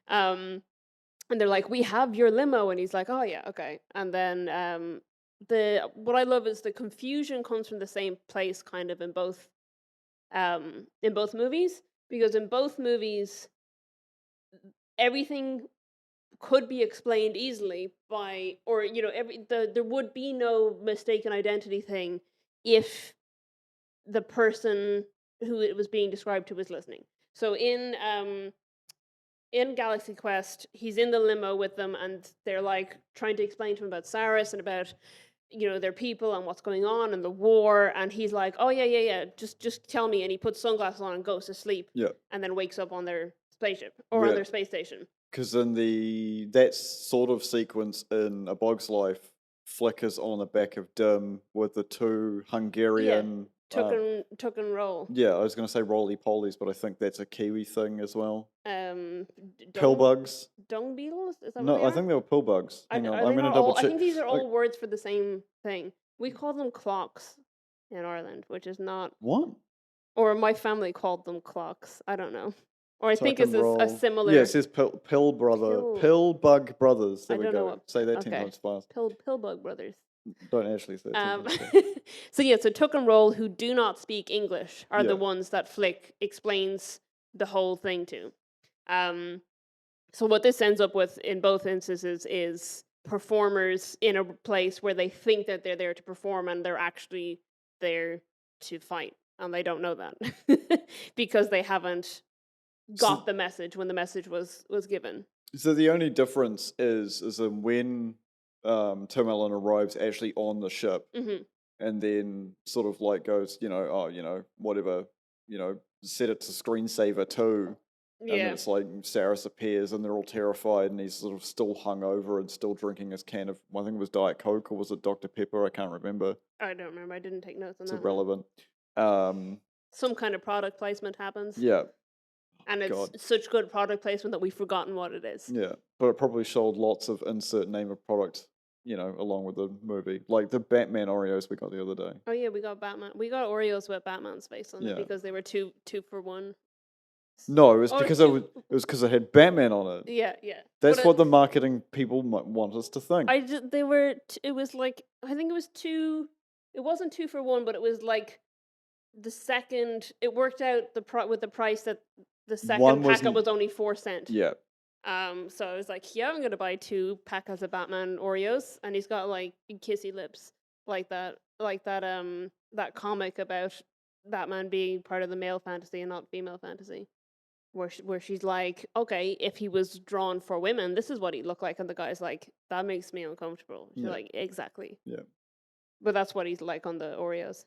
And they're like, we have your limo, and he's like, oh yeah, okay. And then what I love is the confusion comes from the same place, kind of in both movies, because in both movies everything could be explained easily by, or there would be no mistaken identity thing if the person who it was being described to was listening. So in Galaxy Quest, he's in the limo with them, and they're like trying to explain to him about Saris and about their people and what's going on and the war, and he's like, oh yeah, just tell me, and he puts sunglasses on and goes to sleep, and then wakes up on their spaceship or on their space station. Because in that sort of sequence in A Bug's Life flickers on the back of Dim with the two Hungarian tuck and roll. Yeah, I was going to say roly-polies, but I think that's a Kiwi thing as well. Pill bugs. Dung beetles? Is that no, what they I think they were pill bugs. Hang on, I'm going to double check. I think these are all words for the same thing. We call them clocks in Ireland, which is not... What? Or my family called them clocks. I don't know. Or I think it's a similar... Yeah, it says pill bug brothers. There we go. Say that 10 times fast. Pill bug brothers. Don't actually say that. So Tuck and Roll, who do not speak English, are the ones that Flick explains the whole thing to. So what this ends up with in both instances is performers in a place where they think that they're there to perform, and they're actually there to fight, and they don't know that because they haven't got the message when the message was given. So the only difference is in when Tim Allen arrives actually on the ship, and then sort of like goes, whatever, set it to screensaver 2. And then it's like Saris appears, and they're all terrified, and he's sort of still hungover and still drinking his can of, I think it was Diet Coke, or was it Dr. Pepper? I can't remember. I don't remember. I didn't take notes on that. It's irrelevant. Some kind of product placement happens. Yeah. And it's such good product placement that we've forgotten what it is. Yeah, but it probably showed lots of insert name of product, along with the movie. Like the Batman Oreos we got the other day. Oh yeah, we got Batman. We got Oreos with Batman's face on it because they were two for one. No, it was because it had Batman on it. Yeah. That's what the marketing people might want us to think. It was like, I think it was 2. It wasn't 2 for 1, but it was like the second. It worked out with the price that the second packet was only 4 cents. Yeah. So I was like, I'm gonna buy 2 packets of Batman Oreos, and he's got like kissy lips like that comic about Batman being part of the male fantasy and not female fantasy, where she's like, okay, if he was drawn for women, this is what he'd look like, and the guy's like, that makes me uncomfortable. She's like, exactly. Yeah. But that's what he's like on the Oreos.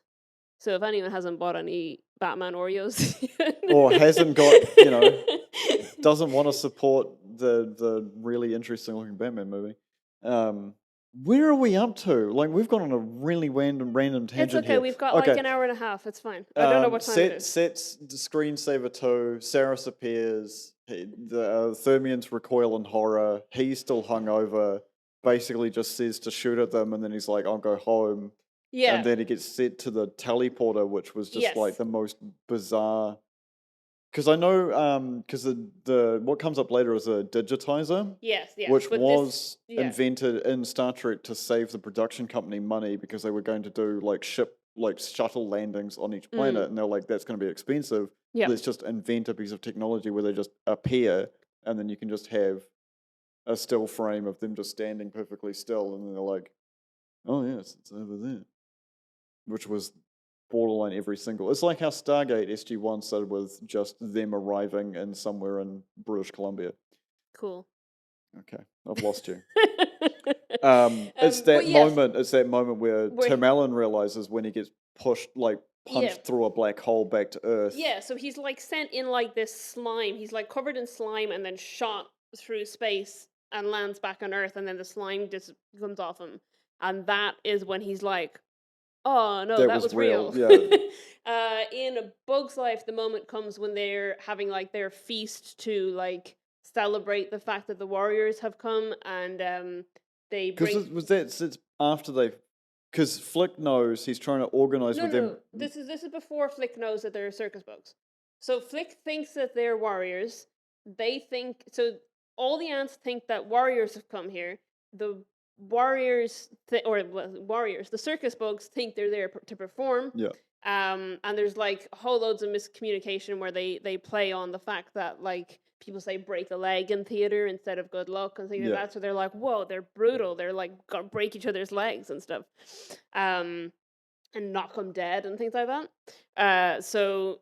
So if anyone hasn't bought any Batman Oreos or hasn't got, doesn't want to support the really interesting looking Batman movie. Where are we up to? Like, we've gone on a really random tangent It's okay. here. We've got like an hour and a half. It's fine. I don't know what time it is. Sets the screensaver 2. Saris appears. The Thermians recoil in horror. He's still hungover. Basically, just says to shoot at them, and then he's like, "I'll go home." Yeah. And then he gets sent to the teleporter, which was just like the most bizarre. Because I know, because the what comes up later is a digitizer. Yes, which was invented in Star Trek to save the production company money because they were going to do like shuttle landings on each planet, and they're like, that's going to be expensive. Yeah. Let's just invent a piece of technology where they just appear, and then you can just have a still frame of them just standing perfectly still, and then they're like, oh yes, it's over there, which was borderline every single. It's like how Stargate SG-1 started with just them arriving in somewhere in British Columbia. Cool. Okay, I've lost you. It's that moment where Tim Allen realizes when he gets punched through a black hole back to Earth. Yeah, so he's like sent in like this slime. He's like covered in slime and then shot through space and lands back on Earth, and then the slime just comes off him. And that is when he's like, oh no, that was real. Yeah. In A Bug's Life, the moment comes when they're having like their feast to like celebrate the fact that the Warriors have come, and they bring. Because it's after they, because Flick knows he's trying to organize with them. No. This is before Flick knows that they're circus bugs. So Flick thinks that they're warriors. They think so. All the ants think that warriors have come here. The warriors, the circus bugs think they're there to perform. Yeah. And there's like whole loads of miscommunication where they play on the fact that like people say break a leg in theater instead of good luck and things like that. So they're like, whoa, they're brutal. They're like gonna break each other's legs and stuff, and knock them dead and things like that. So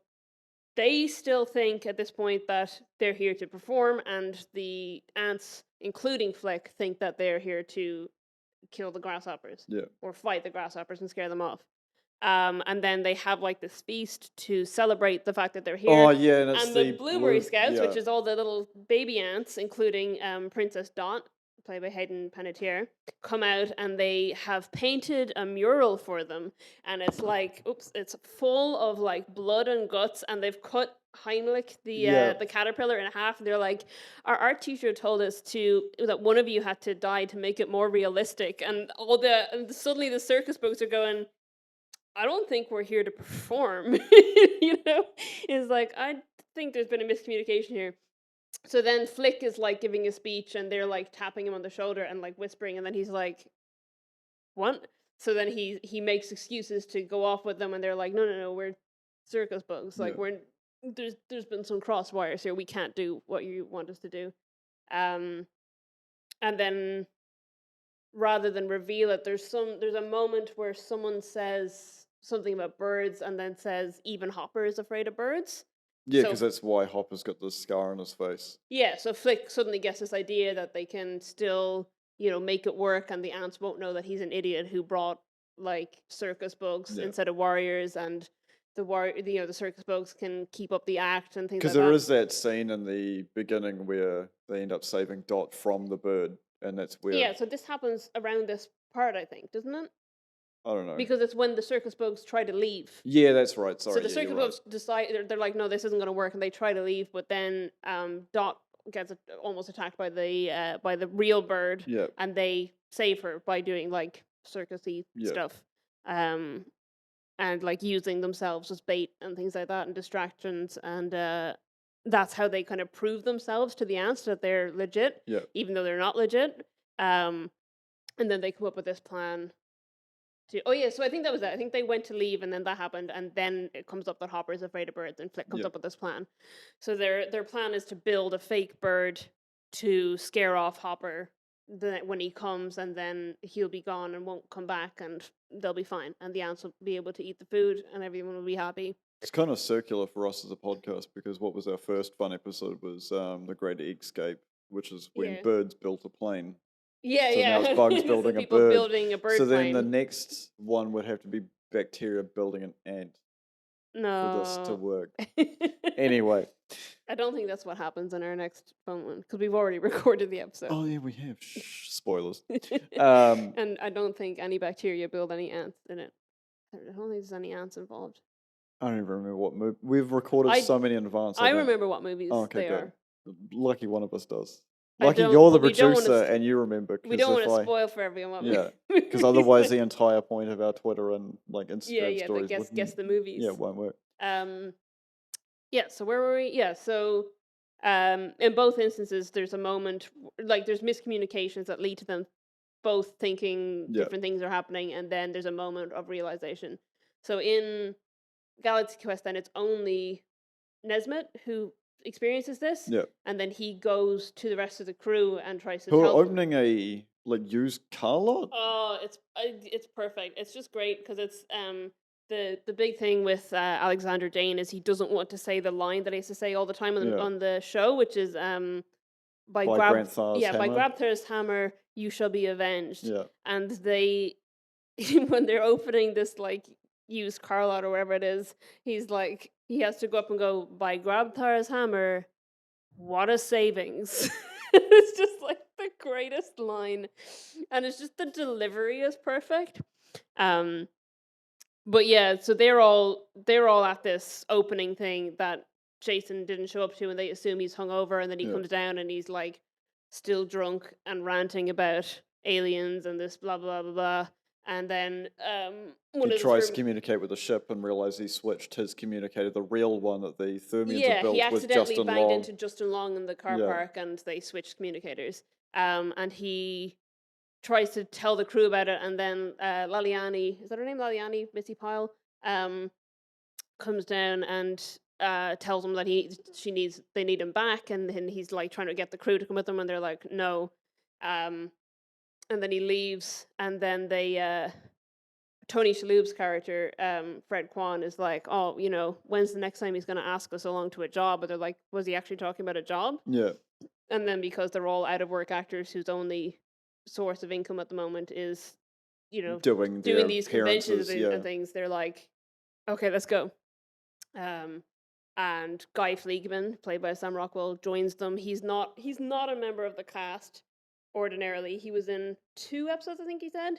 they still think at this point that they're here to perform, and the ants, including Flick, think that they're here to kill the grasshoppers. Yeah. Or fight the grasshoppers and scare them off. And then they have like this feast to celebrate the fact that they're here. Oh yeah, and it's the Blueberry Scouts, which is all the little baby ants, including Princess Dot, played by Hayden Panettiere, come out, and they have painted a mural for them, and it's like, it's full of like blood and guts, and they've cut Heimlich, the caterpillar, in half. They're like, our art teacher told us that one of you had to die to make it more realistic, and suddenly the circus books are going, I don't think we're here to perform. It's like, I think there's been a miscommunication here. So then Flick is like giving a speech, and they're like tapping him on the shoulder and like whispering, and then he's like, what? So then he makes excuses to go off with them, and they're like, no, we're circus bugs. Like, there's been some cross wires here. We can't do what you want us to do. And then rather than reveal it, there's a moment where someone says something about birds, and then says even Hopper is afraid of birds. Yeah, because that's why Hopper's got this scar on his face. Yeah, so Flick suddenly gets this idea that they can still, make it work, and the ants won't know that he's an idiot who brought like circus bugs instead of warriors, and the circus bugs can keep up the act and things like that. Because there is that scene in the beginning where they end up saving Dot from the bird, and that's where. Yeah, so this happens around this part, I think, doesn't it? I don't know. Because it's when the circus bugs try to leave. Yeah, that's right. Sorry. So the circus bugs decide, they're like, no, this isn't going to work, and they try to leave, but then Dot gets almost attacked by the real bird, and they save her by doing like circusy stuff, and like using themselves as bait and things like that and distractions, and that's how they kind of prove themselves to the ants that they're legit, even though they're not legit. And then they come up with this plan. So I think that was it. I think they went to leave, and then that happened, and then it comes up that Hopper is afraid of birds, and Flick comes up with this plan. So their plan is to build a fake bird to scare off Hopper when he comes, and then he'll be gone and won't come back, and they'll be fine, and the ants will be able to eat the food, and everyone will be happy. It's kind of circular for us as a podcast, because what was our first fun episode was The Great Escape, which is when birds built a plane. Yeah, so now it's bugs building a bird. Building a bird so plane. Then the next one would have to be bacteria building an ant. for this to No. work. Anyway. I don't think that's what happens in our next phone one because we've already recorded the episode. Oh yeah, we have. Shh, spoilers. And I don't think any bacteria build any ants in it. I don't think there's any ants involved. I don't even remember what movie. We've recorded so many in advance. I remember what movies they are. Lucky one of us does. Lucky you're the producer and you remember. We don't want to spoil for everyone. Yeah, because otherwise the entire point of our Twitter and like Instagram stories guess the movies. Yeah, won't work. Yeah. So where were we? Yeah. So, in both instances, there's a moment like there's miscommunications that lead to them both thinking different things are happening, and then there's a moment of realization. So in Galaxy Quest, then it's only Nesmith who experiences this, and then he goes to the rest of the crew and tries to tell them. Opening a like used car lot. Oh, it's perfect. It's just great because it's the big thing with Alexander Dane is he doesn't want to say the line that he has to say all the time on the show, which is by Grabthar's hammer you shall be avenged. Yeah. And they when they're opening this like used car lot or wherever it is, he's like he has to go up and go, by Grabthar's hammer, what a savings. It's just like the greatest line. And it's just the delivery is perfect. But yeah, so they're all at this opening thing that Jason didn't show up to, and they assume he's hungover, and then he comes down and he's like still drunk and ranting about aliens and this blah blah blah blah. And then he tries to communicate with the ship and realizes he switched his communicator, the real one that the Thermians had built, with Justin Long. Yeah, he accidentally banged into Justin Long in the car park, and they switched communicators. And he tries to tell the crew about it, and then Laliani, is that her name, Laliani, Missy Pyle, comes down and tells him that they need him back, and then he's like trying to get the crew to come with him, and they're like, no. And then he leaves, and then they Tony Shalhoub's character, Fred Kwan, is like, oh, you know, when's the next time he's going to ask us along to a job? But they're like, was he actually talking about a job? Yeah. And then because they're all out of work actors whose only source of income at the moment is, you know, doing these conventions and things, they're like, okay, let's go. And Guy Fleegman, played by Sam Rockwell, joins them. He's not a member of the cast ordinarily. He was in 2 episodes, I think he said,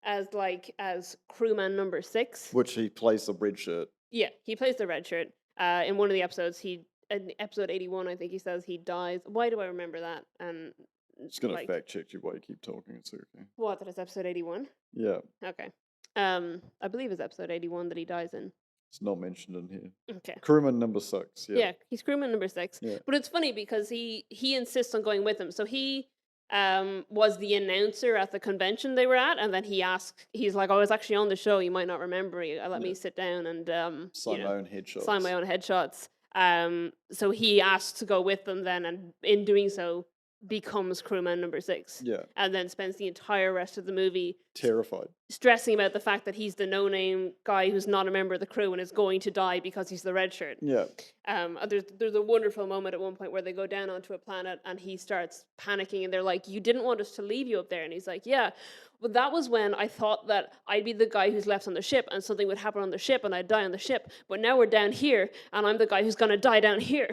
as crewman number 6, which he plays the red shirt. Yeah, he plays the red shirt. In one of the episodes, in episode 81, I think he says he dies. Why do I remember that? And it's gonna fact check you while you keep talking. It's okay. What? That it's episode 81? Yeah. Okay. I believe it's episode 81 that he dies in. It's not mentioned in here. Okay. Crewman number 6. Yeah. Yeah, he's crewman number 6. Yeah. But it's funny because he insists on going with him. So he was the announcer at the convention they were at, and then he's like, I was actually on the show, you might not remember me. Let me sit down and sign my own headshots. Sign my own headshots. So he asked to go with them then, and in doing so becomes crewman number 6. Yeah. And then spends the entire rest of the movie terrified, stressing about the fact that he's the no-name guy who's not a member of the crew and is going to die because he's the red shirt. Yeah. There's a wonderful moment at one point where they go down onto a planet and he starts panicking, and they're like, you didn't want us to leave you up there. And he's like, yeah, well, that was when I thought that I'd be the guy who's left on the ship and something would happen on the ship and I'd die on the ship. But now we're down here and I'm the guy who's going to die down here.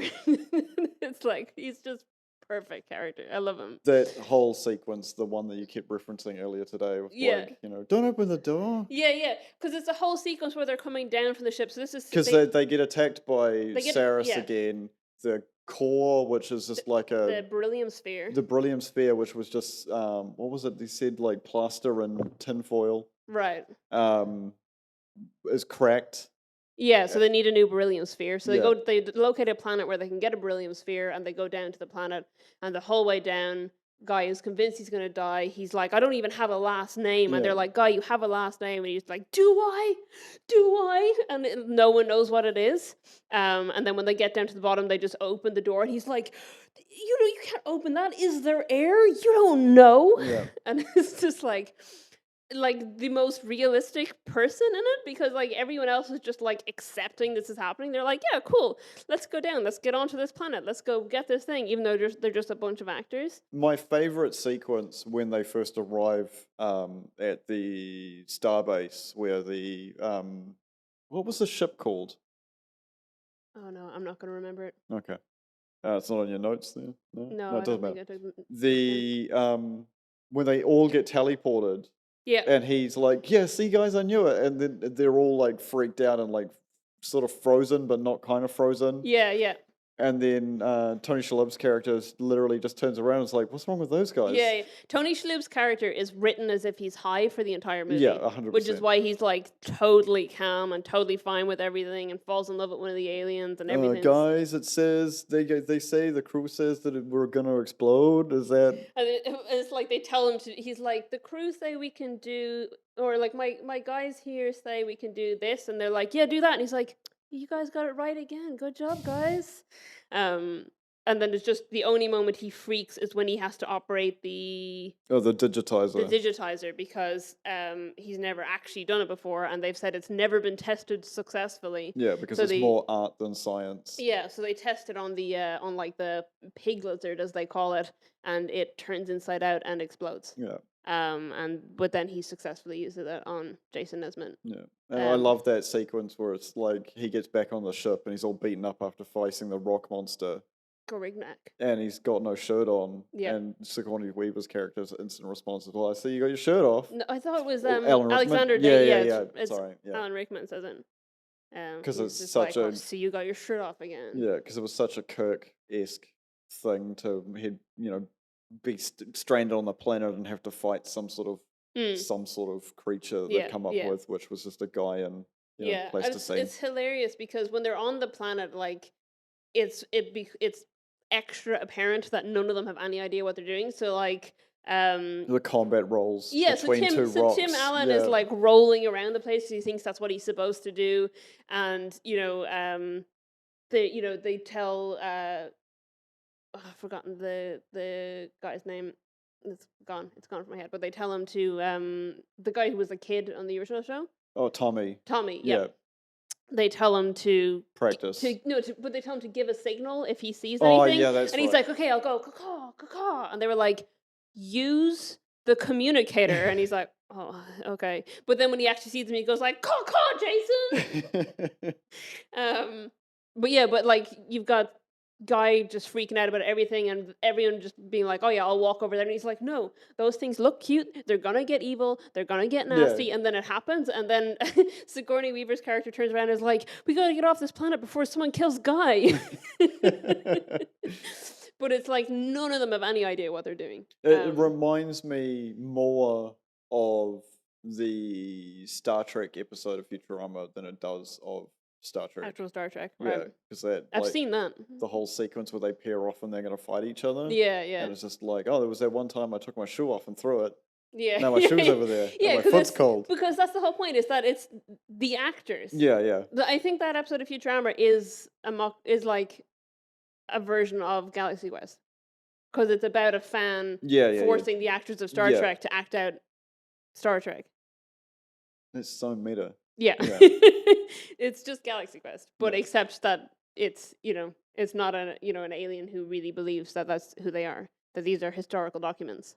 It's like, he's just perfect character. I love him. That whole sequence, the one that you kept referencing earlier today, with like, you know, don't open the door. Yeah, because it's a whole sequence where they're coming down from the ship. So this is because they get attacked by Saris again. The core, which is just like the beryllium sphere. The beryllium sphere, which was just what was it? They said like plaster and tinfoil. Right. Is cracked. Yeah, so they need a new beryllium sphere. So they locate a planet where they can get a beryllium sphere, and they go down to the planet, and the whole way down, Guy is convinced he's going to die. He's like, I don't even have a last name. And they're like, Guy, you have a last name. And he's like, do I? And no one knows what it is. And then when they get down to the bottom, they just open the door, and he's like, you can't open that. Is there air? You don't know. Yeah. And it's just like the most realistic person in it, because like everyone else is just like accepting this is happening. They're like, yeah, cool, let's go down, let's get onto this planet, let's go get this thing, even though they're just a bunch of actors. My favorite sequence when they first arrive at the starbase, where the what was the ship called? Oh no, I'm not going to remember it. Okay. It's not on your notes there? No, it I don't doesn't think matter. I took The, when they all get teleported, Yeah. and he's like, yeah, see guys, I knew it. And then they're all like freaked out and like sort of frozen, but not kind of frozen. Yeah. And then Tony Shalhoub's character literally just turns around and is like, what's wrong with those guys? Yeah. Tony Shalhoub's character is written as if he's high for the entire movie. Yeah, 100%. Which is why he's like totally calm and totally fine with everything and falls in love with one of the aliens and everything. Guys, it says, they say, the crew says that we're going to explode. Is that... And it's like they tell him to, he's like, the crew say we can do, or like my guys here say we can do this. And they're like, yeah, do that. And he's like, you guys got it right again. Good job, guys. And then it's just the only moment he freaks is when he has to operate the digitizer. Because he's never actually done it before, and they've said it's never been tested successfully. Yeah, because it's more art than science. Yeah, so they test it on the on like the pig lizard, as they call it, and it turns inside out and explodes. Yeah. But then he successfully uses it on Jason Nesmith. Yeah. And I love that sequence where it's like he gets back on the ship and he's all beaten up after fighting the rock monster. Gorignac. And he's got no shirt on. Yeah. And Sigourney Weaver's character's instant response is, well, I see you got your shirt off. No, I thought it was Alexander Day. Yeah. It's Sorry. Yeah. Alan Rickman says it. Because it's like, such a... so you got your shirt off again. Yeah, because it was such a Kirk-esque thing to, be stranded on the planet and have to fight some sort of creature that they come up with, which was just a guy in place to see. It's hilarious because when they're on the planet, like it's extra apparent that none of them have any idea what they're doing. So like the combat rolls between two rocks. So Tim Allen is like rolling around the place because he thinks that's what he's supposed to do, and they tell I've forgotten the guy's name. It's gone from my head. But they tell him to the guy who was a kid on the original show. Oh, Tommy. Yeah. They tell him to practice. But they tell him to give a signal if he sees anything. Oh, yeah, that's and he's like, okay, I'll go caw caw. And they were like, use the communicator. And he's like, oh, okay. But then when he actually sees him, he goes like, caw caw, Jason. But like you've got guy just freaking out about everything and everyone just being like, oh yeah, I'll walk over there. And he's like, no, those things look cute, they're gonna get evil, they're gonna get nasty. And then it happens, and then Sigourney Weaver's character turns around and is like, we gotta get off this planet before someone kills Guy. But it's like none of them have any idea what they're doing. It reminds me more of the Star Trek episode of Futurama than it does of Star Trek. Actual Star Trek. Yeah, because I've seen that. The whole sequence where they pair off and they're going to fight each other. Yeah. And it's just like, oh, there was that one time I took my shoe off and threw it. Yeah. Now my shoe's over there. Yeah, my foot's cold. Because that's the whole point, is that it's the actors. Yeah. I think that episode of Futurama is like a version of Galaxy Quest. Because it's about a fan forcing the actors of Star Trek to act out Star Trek. It's so meta. Yeah. It's just Galaxy Quest, but except that it's not an alien who really believes that that's who they are, that these are historical documents.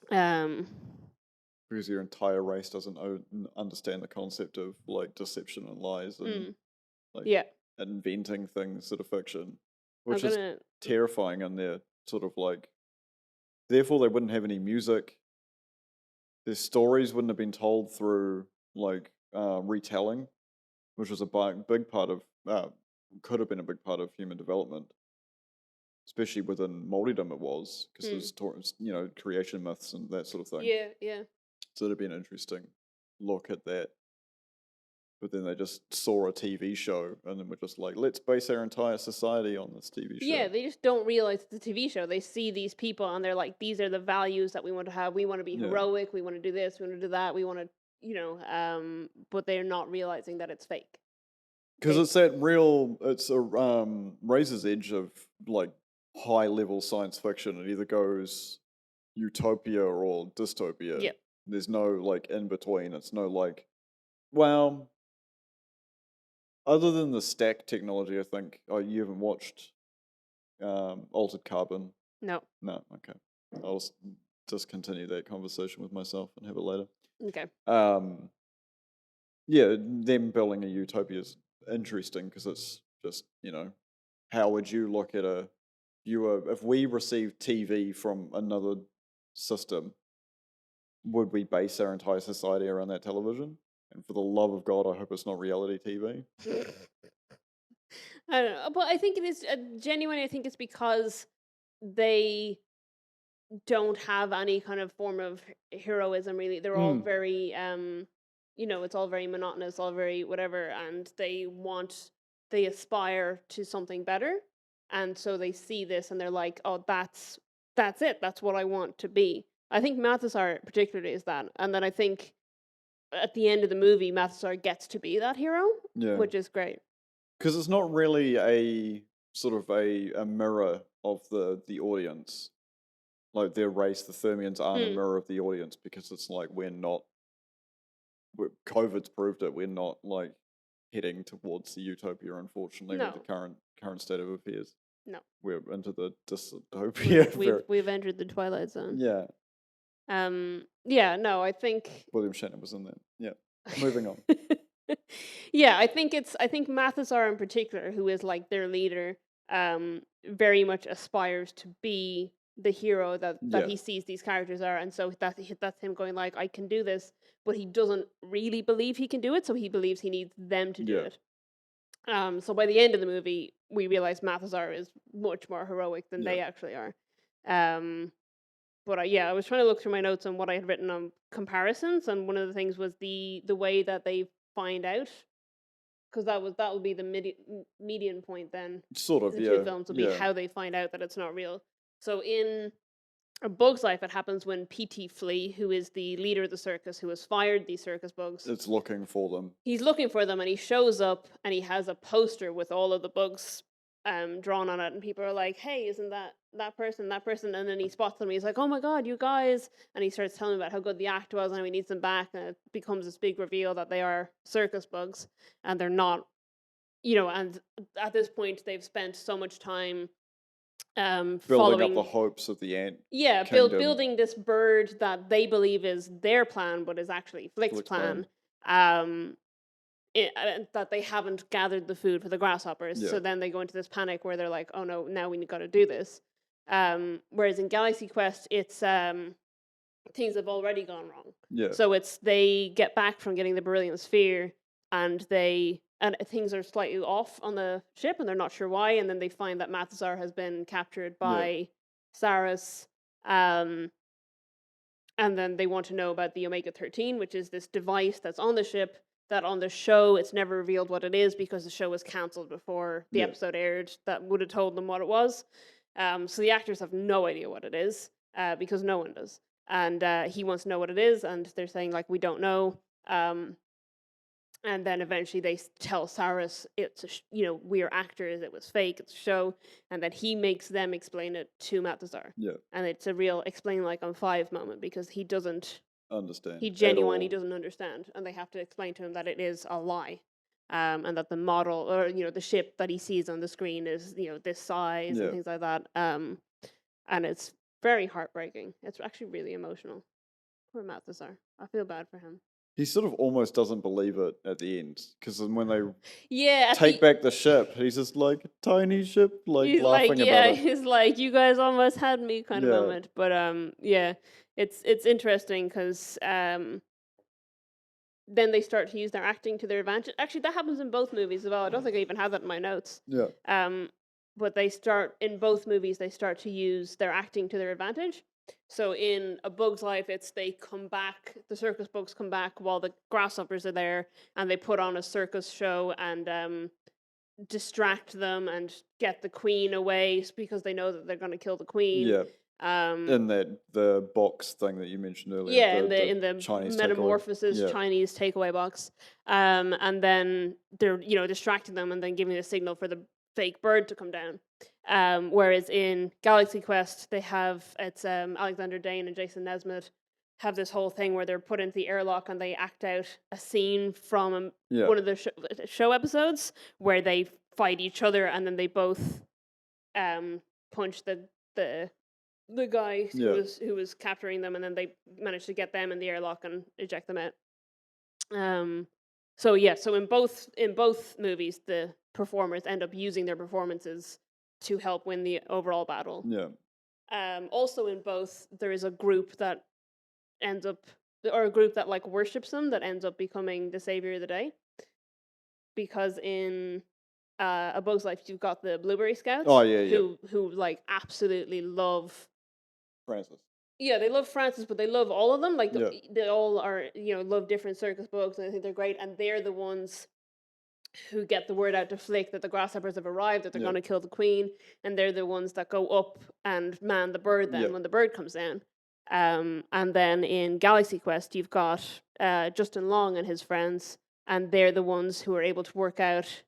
Because your entire race doesn't understand the concept of like deception and lies and inventing things that are fiction, which is terrifying. And they're sort of like, therefore they wouldn't have any music. Their stories wouldn't have been told through like retelling, which was a big part of could have been a big part of human development, especially within Mouldydom. It was because there's creation myths and that sort of thing. Yeah. So it'd be an interesting look at that. But then they just saw a TV show and then we're just like, let's base our entire society on this TV show. Yeah, they just don't realize it's a TV show. They see these people and they're like, these are the values that we want to have. We want to be heroic. We want to do this. We want to do that. We want to, but they're not realizing that it's fake. Because it's that real, it's a razor's edge of like high level science fiction. It either goes utopia or dystopia. Yeah. There's no like in between. It's no like, well, other than the stack technology, I think. Oh, you haven't watched Altered Carbon? No. Okay. I'll just continue that conversation with myself and have it later. Okay. Yeah, them building a utopia is interesting because it's Just, how would you look at if we received TV from another system, would we base our entire society around that television? And for the love of God, I hope it's not reality TV. I don't know, but I think it is genuinely. I think it's because they don't have any kind of form of heroism. Really, they're all very, it's all very monotonous, all very whatever, and they aspire to something better, and so they see this and they're like, oh, that's it. That's what I want to be. I think Mathesar particularly is that, and then I think at the end of the movie, Mathesar gets to be that hero, which is great. Because it's not really a sort of a mirror of the audience. Like their race, the Thermians aren't a mirror of the audience, because it's like COVID's proved it. We're not like heading towards the utopia, unfortunately, with the current state of affairs. No, we're into the dystopia. We've entered the Twilight Zone. Yeah. No, I think William Shatner was in there. Yeah. Moving on. Yeah, I think Mathesar in particular, who is like their leader, very much aspires to be the hero that he sees these characters are, and so that's him going like, I can do this, but he doesn't really believe he can do it, so he believes he needs them to do it. So by the end of the movie, we realize Mathesar is much more heroic than they actually are. But I was trying to look through my notes on what I had written on comparisons, and one of the things was the way that they find out, because that would be the median point then. Sort of, the two films will be how they find out that it's not real. So in A Bug's Life, it happens when P.T. Flea, who is the leader of the circus, who has fired these circus bugs, it's looking for them. He's looking for them, and he shows up, and he has a poster with all of the bugs drawn on it, and people are like, hey, isn't that person, and then he spots them, and he's like, oh my god, you guys, and he starts telling about how good the act was and how he needs them back, and it becomes this big reveal that they are circus bugs, and they're not, and at this point they've spent so much time building up the hopes of the ant. Yeah, building this bird that they believe is their plan, but is actually Flick's plan. That they haven't gathered the food for the grasshoppers, so then they go into this panic where they're like, oh no, now we got to do this. Whereas in Galaxy Quest, it's things have already gone wrong. Yeah. So it's they get back from getting the beryllium sphere, and things are slightly off on the ship, and they're not sure why. And then they find that Mathesar has been captured by Saris, and then they want to know about the Omega-13, which is this device that's on the ship. That on the show, it's never revealed what it is because the show was cancelled before the episode aired. That would have told them what it was. So the actors have no idea what it is because no one does. And he wants to know what it is, and they're saying like, we don't know. And then eventually they tell Saris it's we are actors, it was fake, it's a show, and then he makes them explain it to Mathesar. Yeah. And it's a real explain like on 5 moment, because he doesn't understand. He genuinely doesn't understand, and they have to explain to him that it is a lie, and that the model, or the ship that he sees on the screen is this size and things like that. And it's very heartbreaking. It's actually really emotional. Poor Mathesar. I feel bad for him. He sort of almost doesn't believe it at the end, because when they take back the ship, he's just like, tiny ship, like laughing about it. He's like, you guys almost had me kind of moment. But it's interesting because then they start to use their acting to their advantage. Actually, that happens in both movies as well. I don't think I even have that in my notes. Yeah. But in both movies, they start to use their acting to their advantage. So in A Bug's Life, it's they come back, the circus bugs come back while the grasshoppers are there, and they put on a circus show and distract them and get the queen away because they know that they're going to kill the queen. Yeah. In the box thing that you mentioned earlier. Yeah, in the Chinese metamorphosis takeaway. Chinese takeaway box. And then they're distracting them and then giving a signal for the fake bird to come down. Whereas in Galaxy Quest, they have Alexander Dane and Jason Nesmith have this whole thing where they're put into the airlock and they act out a scene from one of the show episodes where they fight each other, and then they both punch the guy who was capturing them, and then they manage to get them in the airlock and eject them out. So in both movies, the performers end up using their performances to help win the overall battle. Yeah. Also in both, there is a group that ends up, or a group that like worships them that ends up becoming the savior of the day. Because in A Bug's Life, you've got the Blueberry Scouts. Oh, yeah, yeah. Who like absolutely love Francis. Yeah, they love Francis, but they love all of them. Like Yeah. they all are, love different circus bugs, and I think they're great. And they're the ones who get the word out to Flick that the grasshoppers have arrived, that they're going to kill the queen, and they're the ones that go up and man the bird then when the bird comes down. And then in Galaxy Quest, you've got Justin Long and his friends, and they're the ones who are able to work out,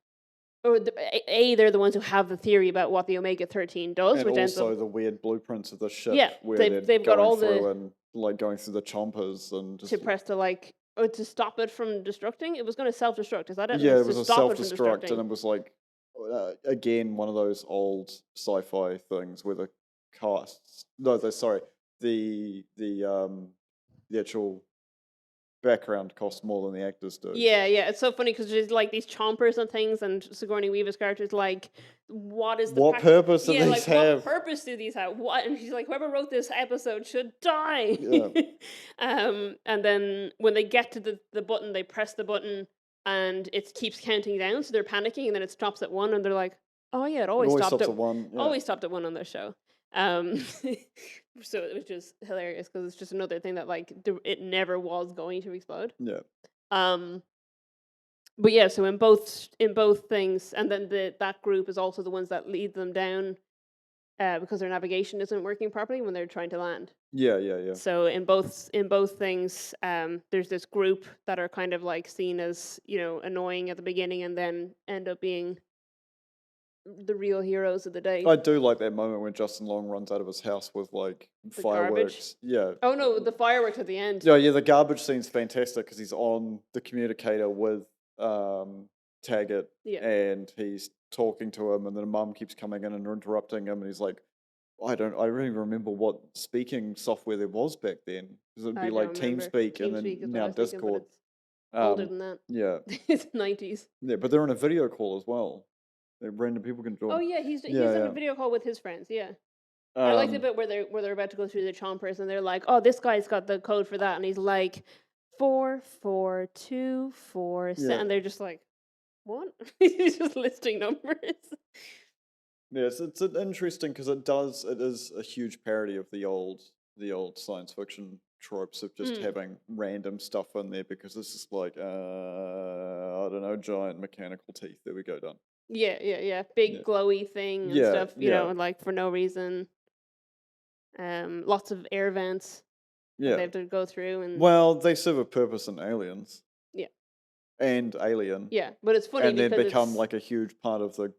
or they're the ones who have the theory about what the Omega-13 does, and which ends also up, the weird blueprints of the ship. Yeah, where they've got all the and like going through the chompers and just to press to like, or to stop it from destructing. It was going to self-destruct. Is that it? Yeah, it to was a stop it from self-destruct, destructing. and it was like again one of those old sci-fi things where the casts. No, sorry, the actual background cost more than the actors do. Yeah, it's so funny because there's like these chompers and things, and Sigourney Weaver's character is like, "What is the purpose do these like, have? What purpose do these have? What?" And she's like, "Whoever wrote this episode should die." Yeah. And then when they get to the button, they press the button, and it keeps counting down, so they're panicking, and then it stops at 1, and they're like, "Oh yeah, it always stopped at 1. Yeah. Always stopped at 1 on this show." So it was just hilarious because it's just another thing that like it never was going to explode. Yeah. But yeah, so in both things, and then that group is also the ones that lead them down, because their navigation isn't working properly when they're trying to land. Yeah. So in both things, there's this group that are kind of like seen as annoying at the beginning, and then end up being the real heroes of the day. I do like that moment when Justin Long runs out of his house with like The fireworks. garbage? Yeah. Oh no, the fireworks at the end. Yeah, the garbage scene's fantastic because he's on the communicator with Taggart, and he's talking to him, and then Mum keeps coming in and interrupting him, and he's like, I really remember what speaking software there was back then, because it'd be like TeamSpeak and then now Discord. Older than that. Yeah. It's 90s. Yeah, but they're on a video call as well. Random people can join. Oh yeah, he's on a video call with his friends. Yeah. I like the bit where they're about to go through the chompers, and they're like, "Oh, this guy's got the code for that," and he's like, 4424, and they're just like, "What?" He's just listing numbers. Yes, it's interesting because it is a huge parody of the old science fiction tropes of just having random stuff in there, because it's just like I don't know, giant mechanical teeth. There we go, done. Yeah. Big glowy thing and stuff, you know, like for no reason. Lots of air vents. They have to go through, and well, they serve a purpose in Aliens. Yeah. And Alien. Yeah, but it's funny and because then become like a huge part of the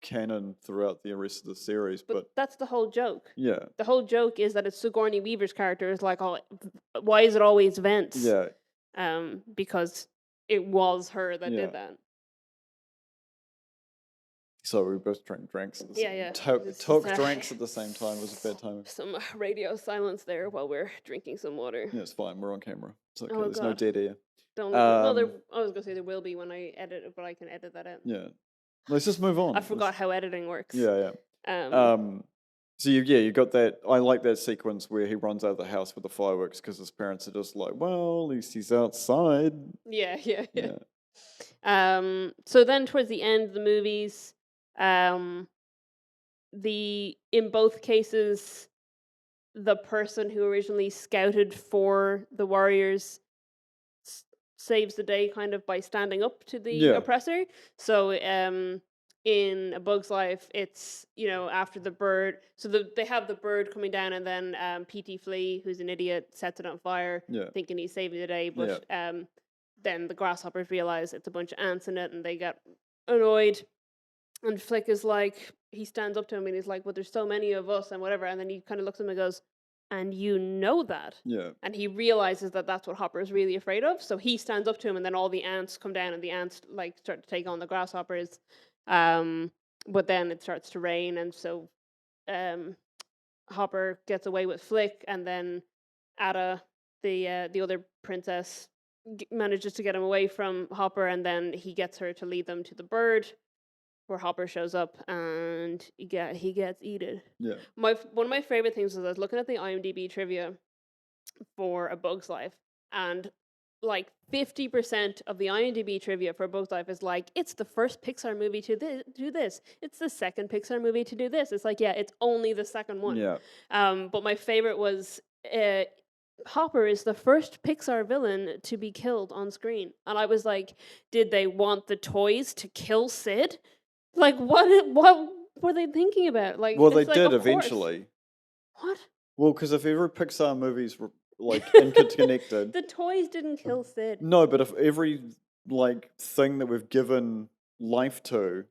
canon throughout the rest of the series. But that's the whole joke. Yeah. The whole joke is that it's Sigourney Weaver's character is like, "Oh, why is it always vents?" Yeah. Because it was her that did that. So we both drank drinks. Yeah. Took drinks at the same time. It was a bad time. Some radio silence there while we're drinking some water. Yeah, it's fine. We're on camera. It's okay. Oh, There's no dead air. Don't. Well, I was gonna say there will be when I edit it, but I can edit that out. Yeah. Let's just move on. I forgot how editing works. Yeah. So you got that. I like that sequence where he runs out of the house with the fireworks because his parents are just like, well, at least he's outside. Yeah. So then towards the end of the movies, in both cases, the person who originally scouted for the warriors saves the day kind of by standing up to the oppressor. So in A Bug's Life, it's after the bird, so they have the bird coming down, and then P.T. Flea, who's an idiot, sets it on fire, thinking he's saving the day, but then the grasshoppers realize it's a bunch of ants in it, and they get annoyed. And Flick is like, he stands up to him and he's like, "Well, there's so many of us and whatever." And then he kind of looks at him and goes, "And you know that?" Yeah. And he realizes that that's what Hopper is really afraid of. So he stands up to him, and then all the ants come down, and the ants like start to take on the grasshoppers. But then it starts to rain, and so Hopper gets away with Flick, and then Ada, the other princess, manages to get him away from Hopper, and then he gets her to lead them to the bird. where Hopper shows up and he gets eaten. Yeah. One of my favorite things is I was looking at the IMDb trivia for A Bug's Life, and like 50% of the IMDb trivia for A Bug's Life is like, it's the first Pixar movie to do this. It's the second Pixar movie to do this. It's like, yeah, it's only the second one. Yeah. But my favorite was Hopper is the first Pixar villain to be killed on screen. And I was like, did they want the toys to kill Sid? Like, what were they thinking about? Like, well, they like, did eventually. What? Well, because if every Pixar movies were like interconnected, the toys didn't kill Sid. No, but if every like thing that we've given life to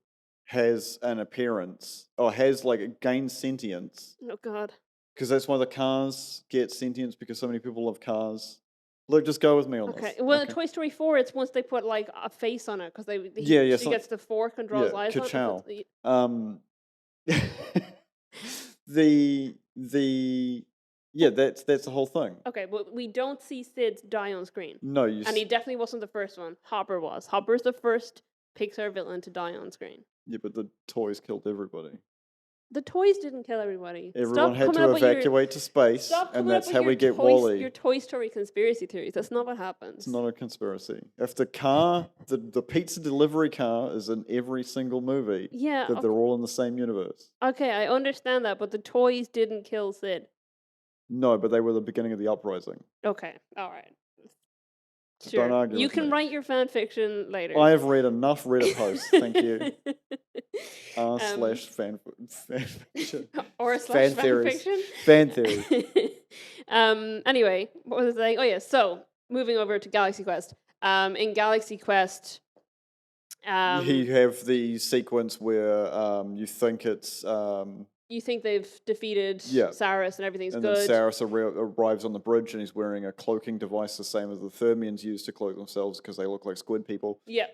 has an appearance or has like gained sentience. Oh God. Because that's why the cars get sentience, because so many people love cars. Look, just go with me on this. Okay. Well, in Toy Story 4, it's once they put like a face on it because she gets the fork and draws lives on it. That's the whole thing. Okay, but we don't see Sid die on screen. No, and he definitely wasn't the first one. Hopper was. Hopper's the first Pixar villain to die on screen. Yeah, but the toys killed everybody. The toys didn't kill everybody. Everyone had to evacuate to space, and that's how we get Wall-E. Your Toy Story conspiracy theories. That's not what happens. It's not a conspiracy. If the car, the pizza delivery car is in every single movie, that they're all in the same universe. Okay, I understand that, but the toys didn't kill Sid. No, but they were the beginning of the uprising. Okay, all right. So sure. Don't argue you with can me. write your fan fiction later. I have read enough Reddit posts, thank you. /fan fiction. Or / fan theories. fiction. Fan theories. Anyway, what was I saying? Oh yeah, so moving over to Galaxy Quest. In Galaxy Quest, you have the sequence where you think it's you think they've defeated Saris and everything's good. And then Saris arrives on the bridge and he's wearing a cloaking device the same as the Thermians use to cloak themselves because they look like squid people. Yeah.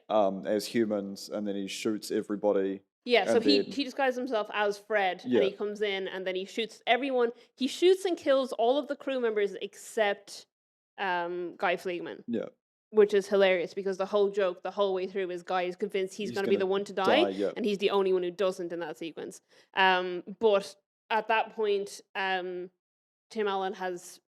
As humans, and then he shoots everybody. Yeah, so he disguises himself as Fred, and he comes in, and then he shoots everyone. He shoots and kills all of the crew members except Guy Fleegman. Yeah. Which is hilarious because the whole joke, the whole way through, is Guy is convinced he's going to be the one to die, and he's the only one who doesn't in that sequence. But at that point, Tim Allen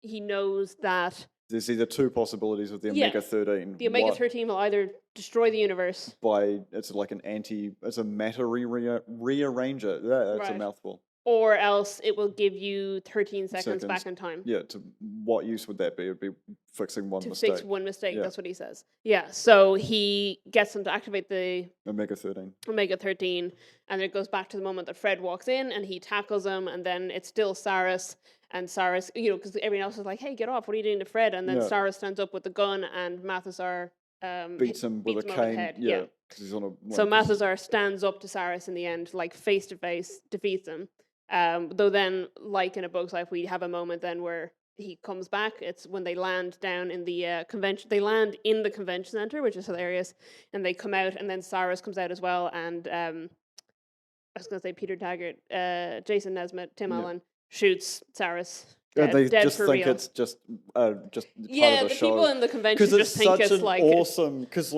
knows that there's either two possibilities with the Omega-13. The Omega-13 will either destroy the universe it's like it's a matter rearranger. That's a mouthful. Or else it will give you 13 seconds back in time. Yeah, what use would that be? It would be fixing one mistake. To fix one mistake, that's what he says. Yeah, so he gets them to activate the Omega-13, and it goes back to the moment that Fred walks in, and he tackles him, and then it's still Saris, and Saris, because everyone else is like, hey, get off, what are you doing to Fred? And then Saris stands up with the gun, and Mathazar beats him with a cane. Yeah. He's on so Mathazar stands up to Saris in the end, like face to face, defeats him. Though then, like in A Bug's Life, we have a moment then where he comes back. It's when they land down in the convention. They land in the convention center, which is hilarious. And they come out, and then Saris comes out as well. And I was going to say Peter Taggart, Jason Nesmith, Tim Allen shoots Saris. They dead just for think real. it's just part of the show. People in the convention just think it's like awesome. Because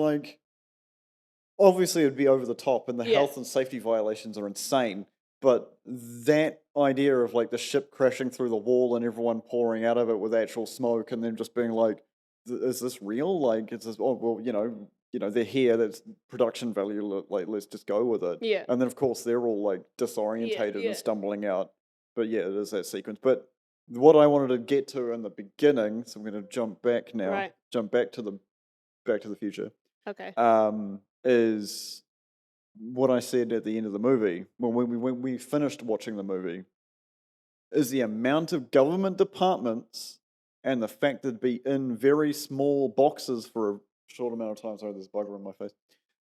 obviously it'd be over the top, and the health and safety violations are insane. But that idea of like the ship crashing through the wall and everyone pouring out of it with actual smoke, and then just being like, "Is this real? Like, it's this, they're here. That's production value. Like, let's just go with it." Yeah. And then of course they're all like disorientated and stumbling out. But yeah, it is that sequence. But what I wanted to get to in the beginning, so I'm going to jump back now. Right. Jump back to the future. Okay. Is what I said at the end of the movie, when we finished watching the movie, is the amount of government departments and the fact that they'd be in very small boxes for a short amount of time. Sorry, there's a bugger in my face.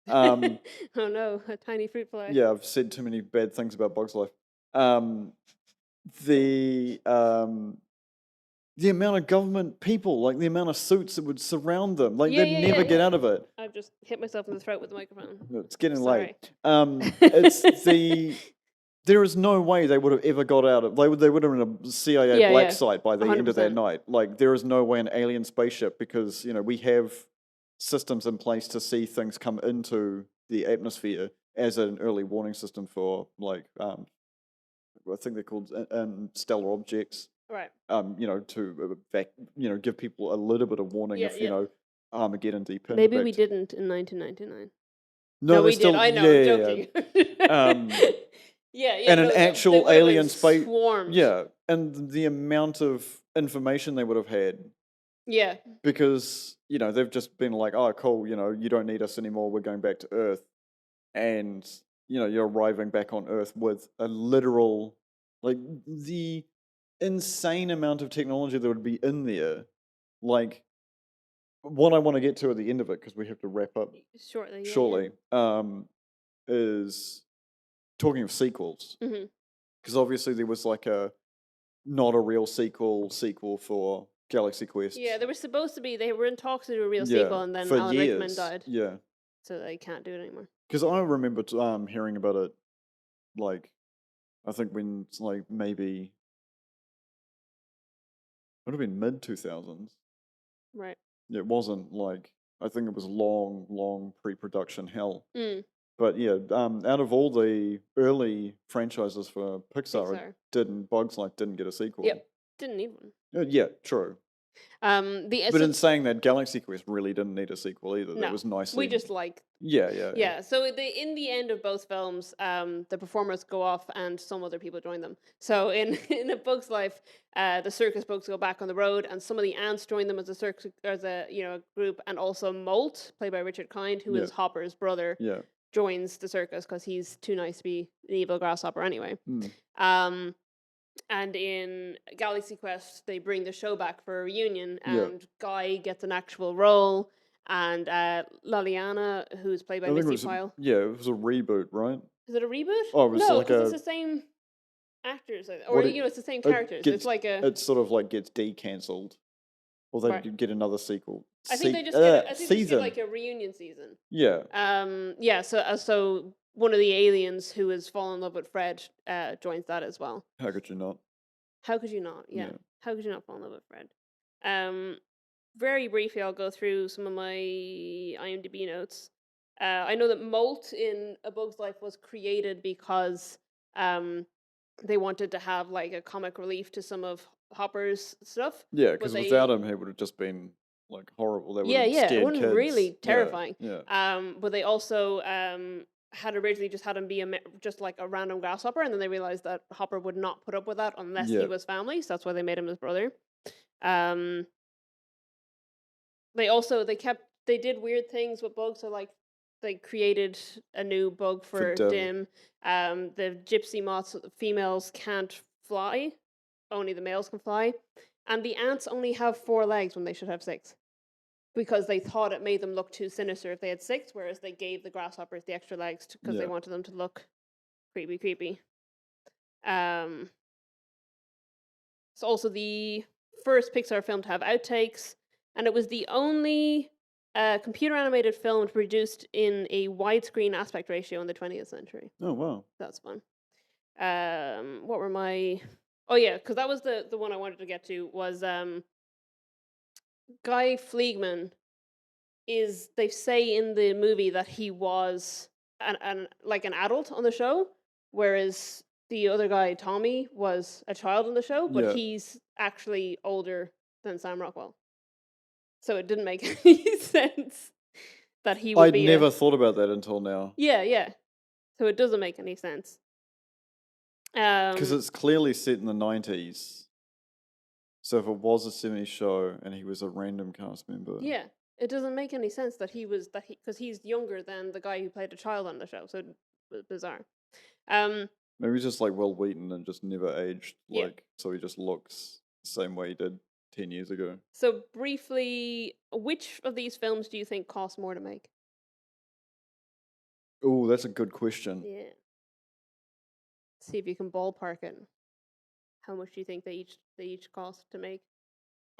Oh no, a tiny fruit fly. Yeah, I've said too many bad things about Bug's Life. The amount of government people, like the amount of suits that would surround them, like they'd never get out of it. I've just hit myself in the throat with the microphone. It's getting late. Sorry. There is no way they would have ever got out of. They would have been a CIA black site by the 100%. End of that night. Like there is no way an alien spaceship, because we have systems in place to see things come into the atmosphere. as an early warning system for like I think they're called stellar objects. Right. To give people a little bit of warning if Armageddon deep Maybe we impact. didn't in 1999. No, we still, did. I know. I'm joking. And an actual alien space swarmed. Yeah, and the amount of information they would have had. Yeah. Because they've just been like, oh, cool. You don't need us anymore. We're going back to Earth, and you're arriving back on Earth with a literal, like, the insane amount of technology that would be in there. Like, what I want to get to at the end of it, because we have to wrap up shortly, is talking of sequels. Because obviously there was like not a real sequel for Galaxy Quest. Yeah, they were supposed to be. They were in talks to do a real sequel, and then Alan Rickman died. Yeah. So they can't do it anymore. Because I remember hearing about it, like, I think when it's like maybe it would have been mid-2000s. Right. It wasn't like, I think it was long pre-production hell. But yeah, out of all the early franchises for Pixar. Bugs Life didn't get a sequel. Yep, didn't need one. Yeah, true. But in saying that, Galaxy Quest really didn't need a sequel either. No, that was nicely. We just like. Yeah. So in the end of both films, the performers go off and some other people join them. So in A Bug's Life, the circus bugs go back on the road, and some of the ants join them as a group, and also Molt, played by Richard Kind, who is Hopper's brother. Yeah. Joins the circus because he's too nice to be an evil grasshopper anyway. And in Galaxy Quest, they bring the show back for a reunion, and Guy gets an actual role, and Laliana, who's played by Misty Pyle. It was a reboot, right? Is it a reboot? Oh, it was no, because it's the same actors, it's the same characters. It's sort of like gets de-cancelled, or they get another sequel. I think they just get like a reunion season. Yeah. So one of the aliens who has fallen in love with Fred joins that as well. How could you not? Yeah. How could you not fall in love with Fred? Very briefly, I'll go through some of my IMDb notes. I know that Molt in A Bug's Life was created because they wanted to have like a comic relief to some of Hopper's stuff. Yeah, because without him, he would have just been like horrible. They would have scared it would have been kids. really terrifying. Yeah. But they also had originally just had him be just like a random grasshopper, and then they realized that Hopper would not put up with that unless he was family, so that's why they made him his brother. They did weird things with bugs, so like they created a new bug for Dim. The gypsy moths, females can't fly, only the males can fly, and the ants only have 4 legs when they should have 6. Because they thought it made them look too sinister if they had 6, whereas they gave the grasshoppers the extra legs because they wanted them to look creepy. It's also the first Pixar film to have outtakes, and it was the only computer animated film produced in a widescreen aspect ratio in the 20th century. Oh, wow. That's fun. What were my... Oh, yeah, because that was the one I wanted to get to, was... Guy Fleegman they say in the movie that he was an adult on the show, whereas the other guy, Tommy, was a child on the show, but he's actually older than Sam Rockwell. So it didn't make any sense that he would be... I'd never thought about that until now. Yeah. So it doesn't make any sense. Because it's clearly set in the 90s. So if it was a 70s show and he was a random cast member... Yeah, it doesn't make any sense because he's younger than the guy who played a child on the show, so it was bizarre. Maybe he's just like Will Wheaton and just never aged, so he just looks the same way he did 10 years ago. So briefly, which of these films do you think cost more to make? Oh, that's a good question. Yeah. See if you can ballpark it. How much do you think they each cost to make?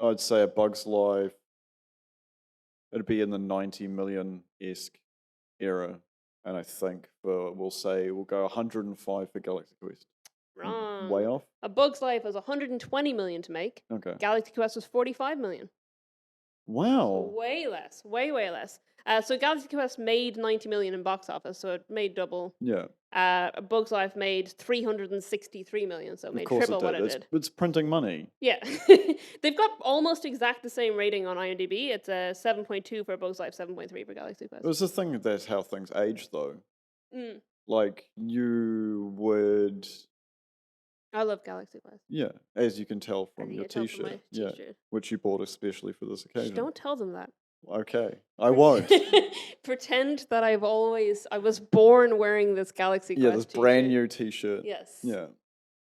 I'd say A Bug's Life, it'd be in the 90 million-esque era. And I think we'll go 105 for Galaxy Quest. Wrong. Way off? A Bug's Life was 120 million to make. Okay. Galaxy Quest was 45 million. Wow. Way less. Way less. So Galaxy Quest made 90 million in box office, so it made double. Yeah. Bug's Life made 363 million, so it made Of course triple it what did. it did. It's printing money. Yeah. They've got almost exact the same rating on IMDb. It's a 7.2 for Bug's Life, 7.3 for Galaxy Quest. It was the thing that's how things age, though. Mm. Like, you would... I love Galaxy Quest. Yeah, as you can tell from your From my t-shirt. Yeah, t-shirt. which you bought especially for this occasion. Don't tell them that. Okay, I won't. Pretend that I was born wearing this Galaxy Quest this t-shirt. brand new t-shirt. Yes. Yeah.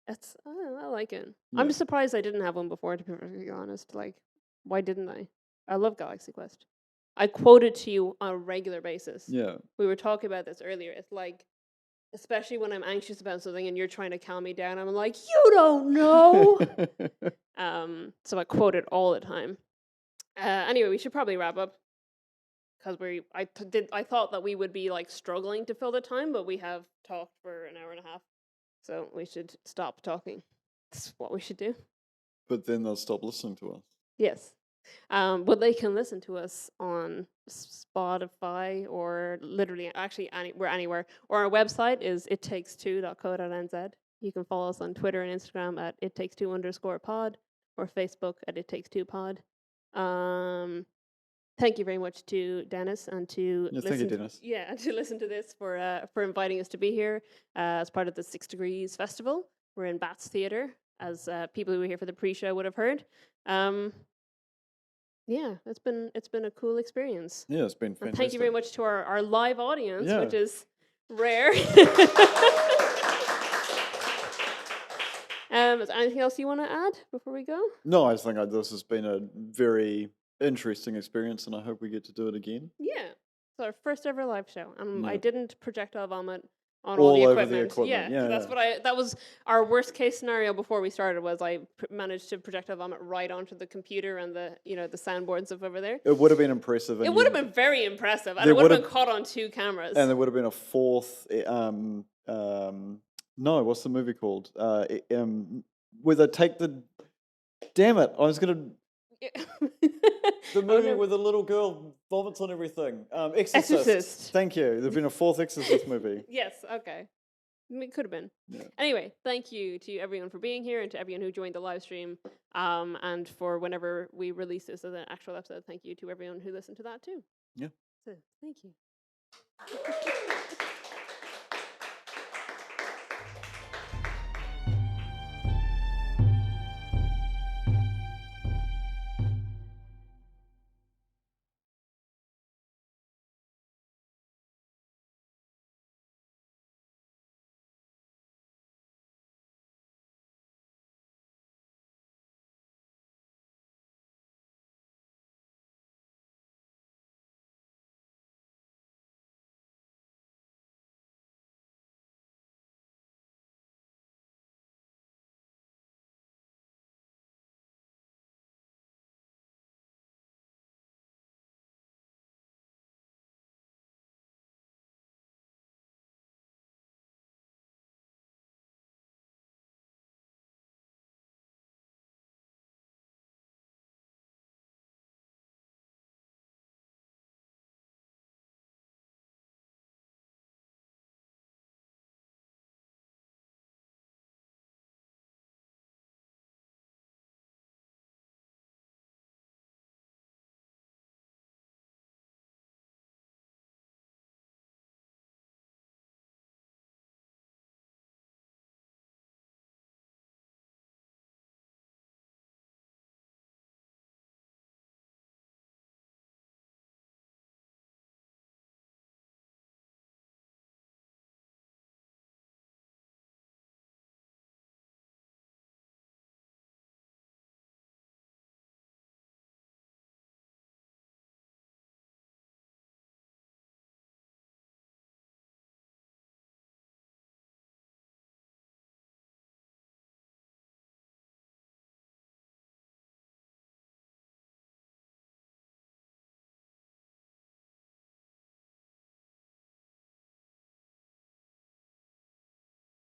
I like it. Yeah. I'm just surprised I didn't have one before, to be perfectly honest. Like, why didn't I? I love Galaxy Quest. I quote it to you on a regular basis. Yeah. We were talking about this earlier. It's like, especially when I'm anxious about something and you're trying to calm me down, I'm like, you don't know. So I quote it all the time. Anyway, we should probably wrap up because I thought that we would be like struggling to fill the time, but we have talked for an hour and a half, so we should stop talking. That's what we should do. But then they'll stop listening to us. Yes. But they can listen to us on Spotify or literally we're anywhere. Or our website is ittakes2.co.nz. You can follow us on Twitter and Instagram at ittakes2_pod or Facebook at ittakes2pod. Thank you very much to Dennis and to thank you, Dennis. to listen to this for inviting us to be here as part of the 6 Degrees Festival. We're in Bats Theatre, as people who were here for the pre-show would have heard. Yeah, it's been a cool experience. Yeah, it's been fantastic. And thank you very much to our live audience, which is rare. Is there anything else you want to add before we go? No, I think this has been a very interesting experience, and I hope we get to do it again. Yeah, it's our first ever live show, and I didn't projectile vomit on all the over equipment. the equipment. Yeah, that was our worst case scenario before we started. Was I managed to projectile vomit right onto the computer and the soundboard and stuff over there. It would have been impressive. It would have been very impressive, and it would have been caught on 2 cameras. And there would have been a fourth. No, what's the movie called? Where they take the. Damn it! I was gonna. The movie where the little girl vomits on everything. Exorcist. Thank you. There's been a 4th Exorcist movie. Yes. Okay. It could have been. Yeah. Anyway, thank you to everyone for being here and to everyone who joined the live stream. And for whenever we release this as an actual episode, thank you to everyone who listened to that too. Yeah. So, thank you.